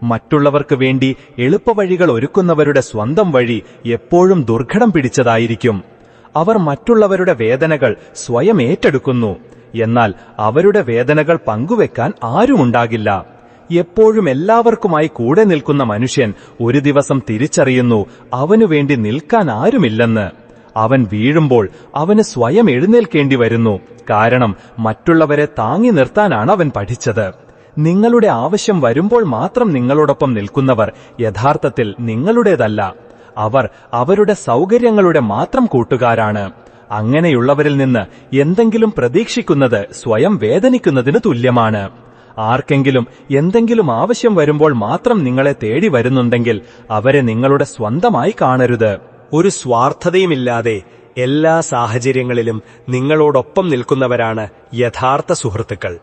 മറ്റുള്ളവർക്ക് വേണ്ടി എളുപ്പവഴികൾ ഒരുക്കുന്നവരുടെ സ്വന്തം വഴി എപ്പോഴും ദുർഘടം പിടിച്ചതായിരിക്കും. അവർ മറ്റുള്ളവരുടെ വേദനകൾ സ്വയം ഏറ്റെടുക്കുന്നു. എന്നാൽ അവരുടെ വേദനകൾ പങ്കുവെക്കാൻ ആരുമുണ്ടാകില്ല. എപ്പോഴും എല്ലാവർക്കുമായി കൂടെ നിൽക്കുന്ന മനുഷ്യൻ ഒരു ദിവസം തിരിച്ചറിയുന്നു അവനുവേണ്ടി നിൽക്കാൻ ആരുമില്ലെന്ന്. അവൻ വീഴുമ്പോൾ അവന് സ്വയം എഴുന്നേൽക്കേണ്ടി വരുന്നു. കാരണം മറ്റുള്ളവരെ താങ്ങി നിർത്താനാണ് അവൻ പഠിച്ചത്. നിങ്ങളുടെ ആവശ്യം വരുമ്പോൾ മാത്രം നിങ്ങളോടൊപ്പം നിൽക്കുന്നവർ യഥാർത്ഥത്തിൽ നിങ്ങളുടേതല്ല. അവർ അവരുടെ സൗകര്യങ്ങളുടെ മാത്രം കൂട്ടുകാരാണ്. അങ്ങനെയുള്ളവരിൽ നിന്ന് എന്തെങ്കിലും പ്രതീക്ഷിക്കുന്നത് സ്വയം വേദനിക്കുന്നതിന് തുല്യമാണ്. ആർക്കെങ്കിലും എന്തെങ്കിലും ആവശ്യം വരുമ്പോൾ മാത്രം നിങ്ങളെ തേടി വരുന്നുണ്ടെങ്കിൽ അവരെ നിങ്ങളുടെ സ്വന്തമായി കാണരുത്. ഒരു സ്വാർത്ഥതയുമില്ലാതെ എല്ലാ സാഹചര്യങ്ങളിലും നിങ്ങളോടൊപ്പം നിൽക്കുന്നവരാണ് യഥാർത്ഥ സുഹൃത്തുക്കൾ.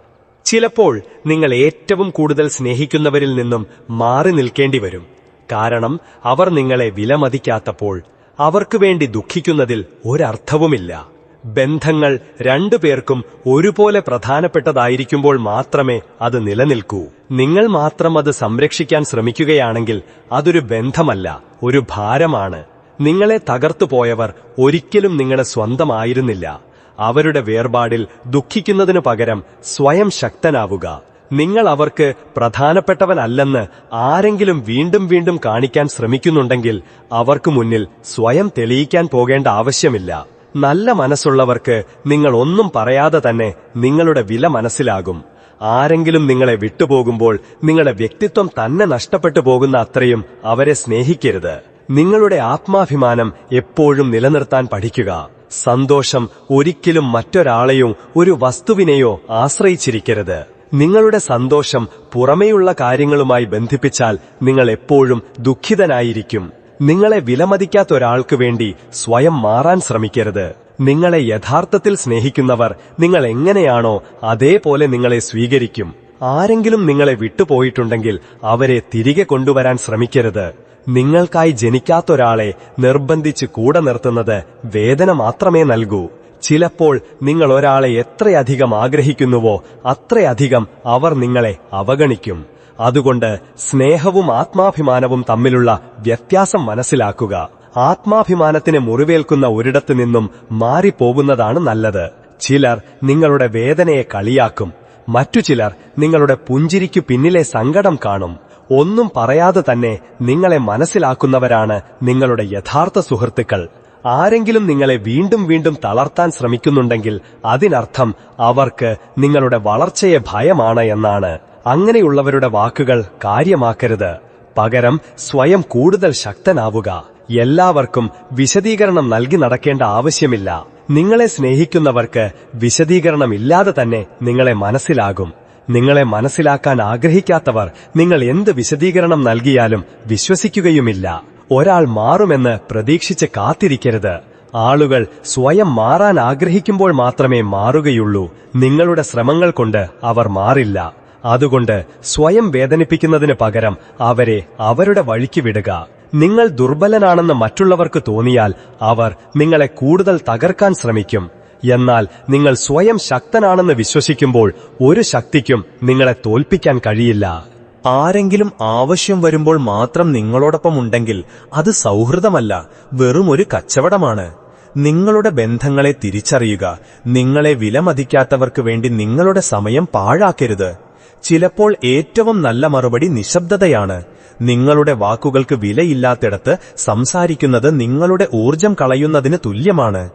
ചിലപ്പോൾ നിങ്ങൾ ഏറ്റവും കൂടുതൽ സ്നേഹിക്കുന്നവരിൽ നിന്നും മാറി നിൽക്കേണ്ടി വരും. കാരണം അവർ നിങ്ങളെ വിലമതിക്കാത്തപ്പോൾ അവർക്ക് വേണ്ടി ദുഃഖിക്കുന്നതിൽ ഒരർത്ഥവുമില്ല. ബന്ധങ്ങൾ രണ്ടുപേർക്കും ഒരുപോലെ പ്രധാനപ്പെട്ടതായിരിക്കുമ്പോൾ മാത്രമേ അത് നിലനിൽക്കൂ. നിങ്ങൾ മാത്രം അത് സംരക്ഷിക്കാൻ ശ്രമിക്കുകയാണെങ്കിൽ അതൊരു ബന്ധമല്ല, ഒരു ഭാരമാണ്. നിങ്ങളെ തകർത്തുപോയവർ ഒരിക്കലും നിങ്ങളുടെ സ്വന്തമായിരുന്നില്ല. അവരുടെ വേർപാടിൽ ദുഃഖിക്കുന്നതിനു പകരം സ്വയം ശക്തനാവുക. നിങ്ങൾ അവർക്ക് പ്രധാനപ്പെട്ടവനല്ലെന്ന് ആരെങ്കിലും വീണ്ടും വീണ്ടും കാണിക്കാൻ ശ്രമിക്കുന്നുണ്ടെങ്കിൽ അവർക്ക് മുന്നിൽ സ്വയം തെളിയിക്കാൻ പോകേണ്ട ആവശ്യമില്ല. നല്ല മനസ്സുള്ളവർക്ക് നിങ്ങൾ ഒന്നും പറയാതെ തന്നെ നിങ്ങളുടെ വില മനസ്സിലാകും. ആരെങ്കിലും നിങ്ങളെ വിട്ടുപോകുമ്പോൾ നിങ്ങളുടെ വ്യക്തിത്വം തന്നെ നഷ്ടപ്പെട്ടു പോകുന്ന അത്രയും അവരെ സ്നേഹിക്കരുത്. നിങ്ങളുടെ ആത്മാഭിമാനം എപ്പോഴും നിലനിർത്താൻ പഠിക്കുക. സന്തോഷം ഒരിക്കലും മറ്റൊരാളെയോ ഒരു വസ്തുവിനെയോ ആശ്രയിച്ചിരിക്കരുത്. നിങ്ങളുടെ സന്തോഷം പുറമേയുള്ള കാര്യങ്ങളുമായി ബന്ധിപ്പിച്ചാൽ നിങ്ങൾ എപ്പോഴും ദുഃഖിതനായിരിക്കും. നിങ്ങളെ വിലമതിക്കാത്ത ഒരാൾക്ക് വേണ്ടി സ്വയം മാറാൻ ശ്രമിക്കരുത്. നിങ്ങളെ യഥാർത്ഥത്തിൽ സ്നേഹിക്കുന്നവർ നിങ്ങൾ എങ്ങനെയാണോ അതേപോലെ നിങ്ങളെ സ്വീകരിക്കും. ആരെങ്കിലും നിങ്ങളെ വിട്ടുപോയിട്ടുണ്ടെങ്കിൽ അവരെ തിരികെ കൊണ്ടുവരാൻ ശ്രമിക്കരുത്. നിങ്ങൾക്കായി ജനിക്കാത്തൊരാളെ നിർബന്ധിച്ച് കൂടെ നിർത്തുന്നത് വേദന മാത്രമേ നൽകൂ. ചിലപ്പോൾ നിങ്ങൾ ഒരാളെ എത്രയധികം ആഗ്രഹിക്കുന്നുവോ അത്രയധികം അവർ നിങ്ങളെ അവഗണിക്കും. അതുകൊണ്ട് സ്നേഹവും ആത്മാഭിമാനവും തമ്മിലുള്ള വ്യത്യാസം മനസ്സിലാക്കുക. ആത്മാഭിമാനത്തിന് മുറിവേൽക്കുന്ന ഒരിടത്തു നിന്നും മാറിപ്പോകുന്നതാണ് നല്ലത്. ചിലർ നിങ്ങളുടെ വേദനയെ കളിയാക്കും. മറ്റു ചിലർ നിങ്ങളുടെ പുഞ്ചിരിക്കു പിന്നിലെ സങ്കടം കാണും. ഒന്നും പറയാതെ തന്നെ നിങ്ങളെ മനസ്സിലാക്കുന്നവരാണ് നിങ്ങളുടെ യഥാർത്ഥ സുഹൃത്തുക്കൾ. ആരെങ്കിലും നിങ്ങളെ വീണ്ടും വീണ്ടും തളർത്താൻ ശ്രമിക്കുന്നുണ്ടെങ്കിൽ അതിനർത്ഥം അവർക്ക് നിങ്ങളുടെ വളർച്ചയെ ഭയമാണ് എന്നാണ്. അങ്ങനെയുള്ളവരുടെ വാക്കുകൾ കാര്യമാക്കരുത്. പകരം സ്വയം കൂടുതൽ ശക്തനാവുക. എല്ലാവർക്കും വിശദീകരണം നൽകി നടക്കേണ്ട ആവശ്യമില്ല. നിങ്ങളെ സ്നേഹിക്കുന്നവർക്ക് വിശദീകരണമില്ലാതെ തന്നെ നിങ്ങളെ മനസ്സിലാകും. നിങ്ങളെ മനസ്സിലാക്കാൻ ആഗ്രഹിക്കാത്തവർ നിങ്ങൾ എന്ത് വിശദീകരണം നൽകിയാലും വിശ്വസിക്കുകയുമില്ല. ഒരാൾ മാറുമെന്ന് പ്രതീക്ഷിച്ച് കാത്തിരിക്കരുത്. ആളുകൾ സ്വയം മാറാൻ ആഗ്രഹിക്കുമ്പോൾ മാത്രമേ മാറുകയുള്ളൂ. നിങ്ങളുടെ ശ്രമങ്ങൾ കൊണ്ട് അവർ മാറില്ല. അതുകൊണ്ട് സ്വയം വേദനിപ്പിക്കുന്നതിന് പകരം അവരെ അവരുടെ വഴിക്ക് വിടുക. നിങ്ങൾ ദുർബലനാണെന്ന് മറ്റുള്ളവർക്ക് തോന്നിയാൽ അവർ നിങ്ങളെ കൂടുതൽ തകർക്കാൻ ശ്രമിക്കും. എന്നാൽ നിങ്ങൾ സ്വയം ശക്തനാണെന്ന് വിശ്വസിക്കുമ്പോൾ ഒരു ശക്തിക്കും നിങ്ങളെ തോൽപ്പിക്കാൻ കഴിയില്ല. ആരെങ്കിലും ആവശ്യം വരുമ്പോൾ മാത്രം നിങ്ങളോടൊപ്പം ഉണ്ടെങ്കിൽ അത് സൗഹൃദമല്ല, വെറും ഒരു കച്ചവടമാണ്. നിങ്ങളുടെ ബന്ധങ്ങളെ തിരിച്ചറിയുക. നിങ്ങളെ വിലമതിക്കാത്തവർക്ക് വേണ്ടി നിങ്ങളുടെ സമയം പാഴാക്കരുത്. ചിലപ്പോൾ ഏറ്റവും നല്ല മറുപടി നിശബ്ദതയാണ്. നിങ്ങളുടെ വാക്കുകൾക്ക് വിലയില്ലാത്തിടത്ത് സംസാരിക്കുന്നത് നിങ്ങളുടെ ഊർജം കളയുന്നതിന് തുല്യമാണ്.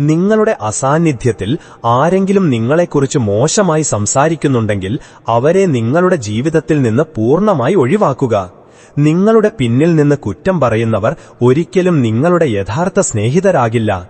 നിങ്ങളുടെ അസാന്നിധ്യത്തിൽ ആരെങ്കിലും നിങ്ങളെക്കുറിച്ച് മോശമായി സംസാരിക്കുന്നുണ്ടെങ്കിൽ അവരെ നിങ്ങളുടെ ജീവിതത്തിൽ നിന്ന് പൂർണ്ണമായി ഒഴിവാക്കുക. നിങ്ങളുടെ പിന്നിൽ നിന്ന് കുറ്റം പറയുന്നവർ ഒരിക്കലും നിങ്ങളുടെ യഥാർത്ഥ സ്നേഹിതരാകില്ല.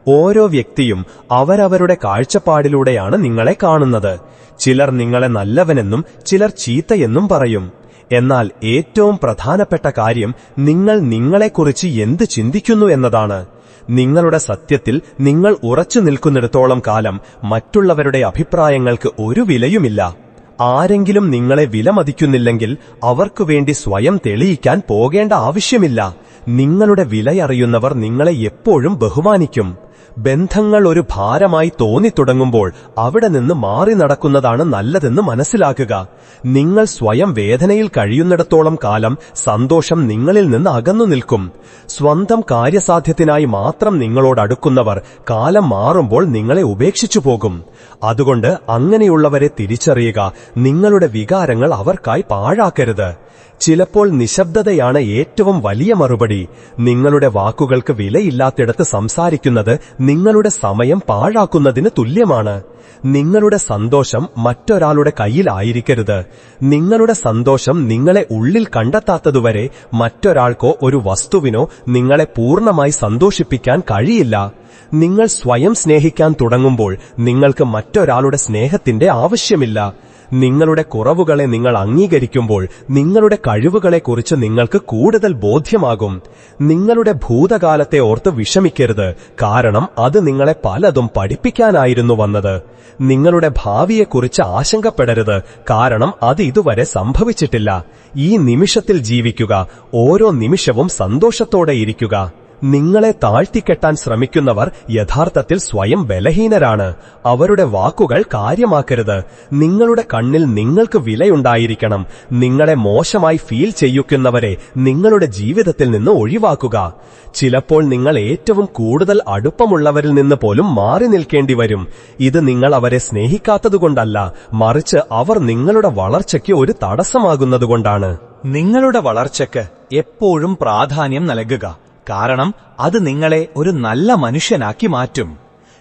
ഓരോ വ്യക്തിയും അവരവരുടെ കാഴ്ചപ്പാടിലൂടെയാണ് നിങ്ങളെ കാണുന്നത്. ചിലർ നിങ്ങളെ നല്ലവനെന്നും ചിലർ ചീത്തയെന്നും പറയും. എന്നാൽ ഏറ്റവും പ്രധാനപ്പെട്ട കാര്യം നിങ്ങൾ നിങ്ങളെക്കുറിച്ച് എന്ത് ചിന്തിക്കുന്നു എന്നതാണ്. നിങ്ങളുടെ സത്യത്തിൽ നിങ്ങൾ ഉറച്ചു നിൽക്കുന്നിടത്തോളം കാലം മറ്റുള്ളവരുടെ അഭിപ്രായങ്ങൾക്ക് ഒരു വിലയുമില്ല. ആരെങ്കിലും നിങ്ങളെ വിലമതിക്കുന്നില്ലെങ്കിൽ അവർക്കുവേണ്ടി സ്വയം തെളിയിക്കാൻ പോകേണ്ട ആവശ്യമില്ല. നിങ്ങളുടെ വിലയറിയുന്നവർ നിങ്ങളെ എപ്പോഴും ബഹുമാനിക്കും. ബന്ധങ്ങൾ ഒരു ഭാരമായി തോന്നിത്തുടങ്ങുമ്പോൾ അവിടെ നിന്ന് മാറി നടക്കുന്നതാണ് നല്ലതെന്ന് മനസ്സിലാക്കുക. നിങ്ങൾ സ്വയം വേദനയിൽ കഴിയുന്നിടത്തോളം കാലം സന്തോഷം നിങ്ങളിൽ നിന്ന് അകന്നു നിൽക്കും. സ്വന്തം കാര്യസാധ്യത്തിനായി മാത്രം നിങ്ങളോടടുക്കുന്നവർ കാലം മാറുമ്പോൾ നിങ്ങളെ ഉപേക്ഷിച്ചു പോകും. അതുകൊണ്ട് അങ്ങനെയുള്ളവരെ തിരിച്ചറിയുക. നിങ്ങളുടെ വികാരങ്ങൾ അവർക്കായി പാഴാക്കരുത്. ചിലപ്പോൾ നിശബ്ദതയാണ് ഏറ്റവും വലിയ മറുപടി. നിങ്ങളുടെ വാക്കുകൾക്ക് വിലയില്ലാത്തിടത്ത് സംസാരിക്കുന്നത് നിങ്ങളുടെ സമയം പാഴാക്കുന്നതിന് തുല്യമാണ്. നിങ്ങളുടെ സന്തോഷം മറ്റൊരാളുടെ കയ്യിലായിരിക്കരുത്. നിങ്ങളുടെ സന്തോഷം നിങ്ങളെ ഉള്ളിൽ കണ്ടെത്താത്തതുവരെ മറ്റൊരാൾക്കോ ഒരു വസ്തുവിനോ നിങ്ങളെ പൂർണ്ണമായി സന്തോഷിപ്പിക്കാൻ കഴിയില്ല. നിങ്ങൾ സ്വയം സ്നേഹിക്കാൻ തുടങ്ങുമ്പോൾ നിങ്ങൾക്ക് മറ്റൊരാളുടെ സ്നേഹത്തിന്റെ ആവശ്യമില്ല. നിങ്ങളുടെ കുറവുകളെ നിങ്ങൾ അംഗീകരിക്കുമ്പോൾ നിങ്ങളുടെ കഴിവുകളെക്കുറിച്ച് നിങ്ങൾക്ക് കൂടുതൽ ബോധ്യമാകും. നിങ്ങളുടെ ഭൂതകാലത്തെ ഓർത്ത് വിഷമിക്കരുത്, കാരണം അത് നിങ്ങളെ പലതും പഠിപ്പിക്കാനായിരുന്നു വന്നത്. നിങ്ങളുടെ ഭാവിയെക്കുറിച്ച് ആശങ്കപ്പെടരുത്, കാരണം അത് ഇതുവരെ സംഭവിച്ചിട്ടില്ല. ഈ നിമിഷത്തിൽ ജീവിക്കുക. ഓരോ നിമിഷവും സന്തോഷത്തോടെ ഇരിക്കുക. നിങ്ങളെ താഴ്ത്തിക്കെട്ടാൻ ശ്രമിക്കുന്നവർ യഥാർത്ഥത്തിൽ സ്വയം ബലഹീനരാണ്. അവരുടെ വാക്കുകൾ കാര്യമാക്കരുത്. നിങ്ങളുടെ കണ്ണിൽ നിങ്ങൾക്ക് വിലയുണ്ടായിരിക്കണം. നിങ്ങളെ മോശമായി ഫീൽ ചെയ്യിക്കുന്നവരെ നിങ്ങളുടെ ജീവിതത്തിൽ നിന്ന് ഒഴിവാക്കുക. ചിലപ്പോൾ നിങ്ങൾ ഏറ്റവും കൂടുതൽ അടുപ്പമുള്ളവരിൽ നിന്ന് പോലും മാറി നിൽക്കേണ്ടി വരും. ഇത് നിങ്ങൾ അവരെ സ്നേഹിക്കാത്തതുകൊണ്ടല്ല, മറിച്ച് അവർ നിങ്ങളുടെ വളർച്ചയ്ക്ക് ഒരു തടസ്സമാകുന്നതുകൊണ്ടാണ്. നിങ്ങളുടെ വളർച്ചയ്ക്ക് എപ്പോഴും പ്രാധാന്യം നൽകുക, കാരണം അത് നിങ്ങളെ ഒരു നല്ല മനുഷ്യനാക്കി മാറ്റും.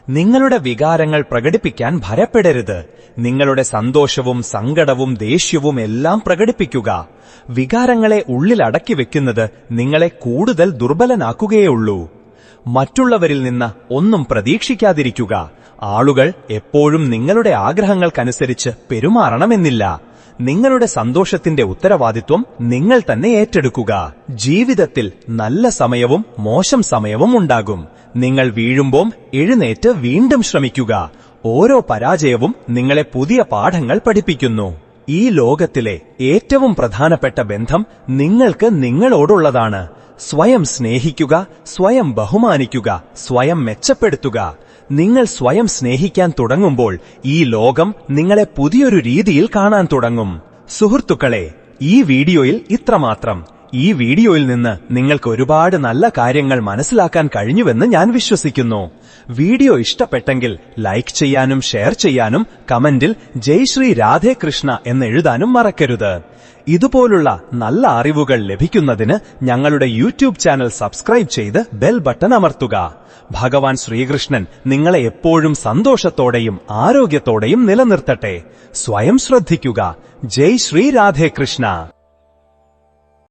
നിങ്ങളുടെ വികാരങ്ങൾ പ്രകടിപ്പിക്കാൻ ഭയപ്പെടരുത്. നിങ്ങളുടെ സന്തോഷവും സങ്കടവും ദേഷ്യവും എല്ലാം പ്രകടിപ്പിക്കുക. വികാരങ്ങളെ ഉള്ളിലടക്കി വെക്കുന്നത് നിങ്ങളെ കൂടുതൽ ദുർബലനാക്കുകയുള്ളൂ. മറ്റുള്ളവരിൽ നിന്ന് ഒന്നും പ്രതീക്ഷിക്കാതിരിക്കുക. ആളുകൾ എപ്പോഴും നിങ്ങളുടെ ആഗ്രഹങ്ങൾക്കനുസരിച്ച് പെരുമാറണമെന്നില്ല. നിങ്ങളുടെ സന്തോഷത്തിന്റെ ഉത്തരവാദിത്വം നിങ്ങൾ തന്നെ ഏറ്റെടുക്കുക. ജീവിതത്തിൽ നല്ല സമയവും മോശം സമയവും ഉണ്ടാകും. നിങ്ങൾ വീഴുമ്പോൾ എഴുന്നേറ്റ് വീണ്ടും ശ്രമിക്കുക. ഓരോ പരാജയവും നിങ്ങളെ പുതിയ പാഠങ്ങൾ പഠിപ്പിക്കുന്നു. ഈ ലോകത്തിലെ ഏറ്റവും പ്രധാനപ്പെട്ട ബന്ധം നിങ്ങൾക്ക് നിങ്ങളോടുള്ളതാണ്. സ്വയം സ്നേഹിക്കുക, സ്വയം ബഹുമാനിക്കുക, സ്വയം മെച്ചപ്പെടുത്തുക. നിങ്ങൾ സ്വയം സ്നേഹിക്കാൻ തുടങ്ങുമ്പോൾ ഈ ലോകം നിങ്ങളെ പുതിയൊരു രീതിയിൽ കാണാൻ തുടങ്ങും. സുഹൃത്തുക്കളെ, ഈ വീഡിയോയിൽ ഇത്രമാത്രം. ഈ വീഡിയോയിൽ നിന്ന് നിങ്ങൾക്ക് ഒരുപാട് നല്ല കാര്യങ്ങൾ മനസ്സിലാക്കാൻ കഴിഞ്ഞുവെന്ന് ഞാൻ വിശ്വസിക്കുന്നു. വീഡിയോ ഇഷ്ടപ്പെട്ടെങ്കിൽ ലൈക്ക് ചെയ്യാനും ഷെയർ ചെയ്യാനും കമന്റിൽ ജയ് ശ്രീ രാധേ കൃഷ്ണ എന്നെഴുതാനും മറക്കരുത്. ഇതുപോലുള്ള നല്ല അറിവുകൾ ലഭിക്കുന്നതിന് ഞങ്ങളുടെ യൂട്യൂബ് ചാനൽ സബ്സ്ക്രൈബ് ചെയ്ത് ബെൽ ബട്ടൺ അമർത്തുക. ഭഗവാൻ ശ്രീകൃഷ്ണൻ നിങ്ങളെ എപ്പോഴും സന്തോഷത്തോടെയും ആരോഗ്യത്തോടെയും നിലനിർത്തട്ടെ. സ്വയം ശ്രദ്ധിക്കുക. ജയ് ശ്രീ രാധേ കൃഷ്ണ.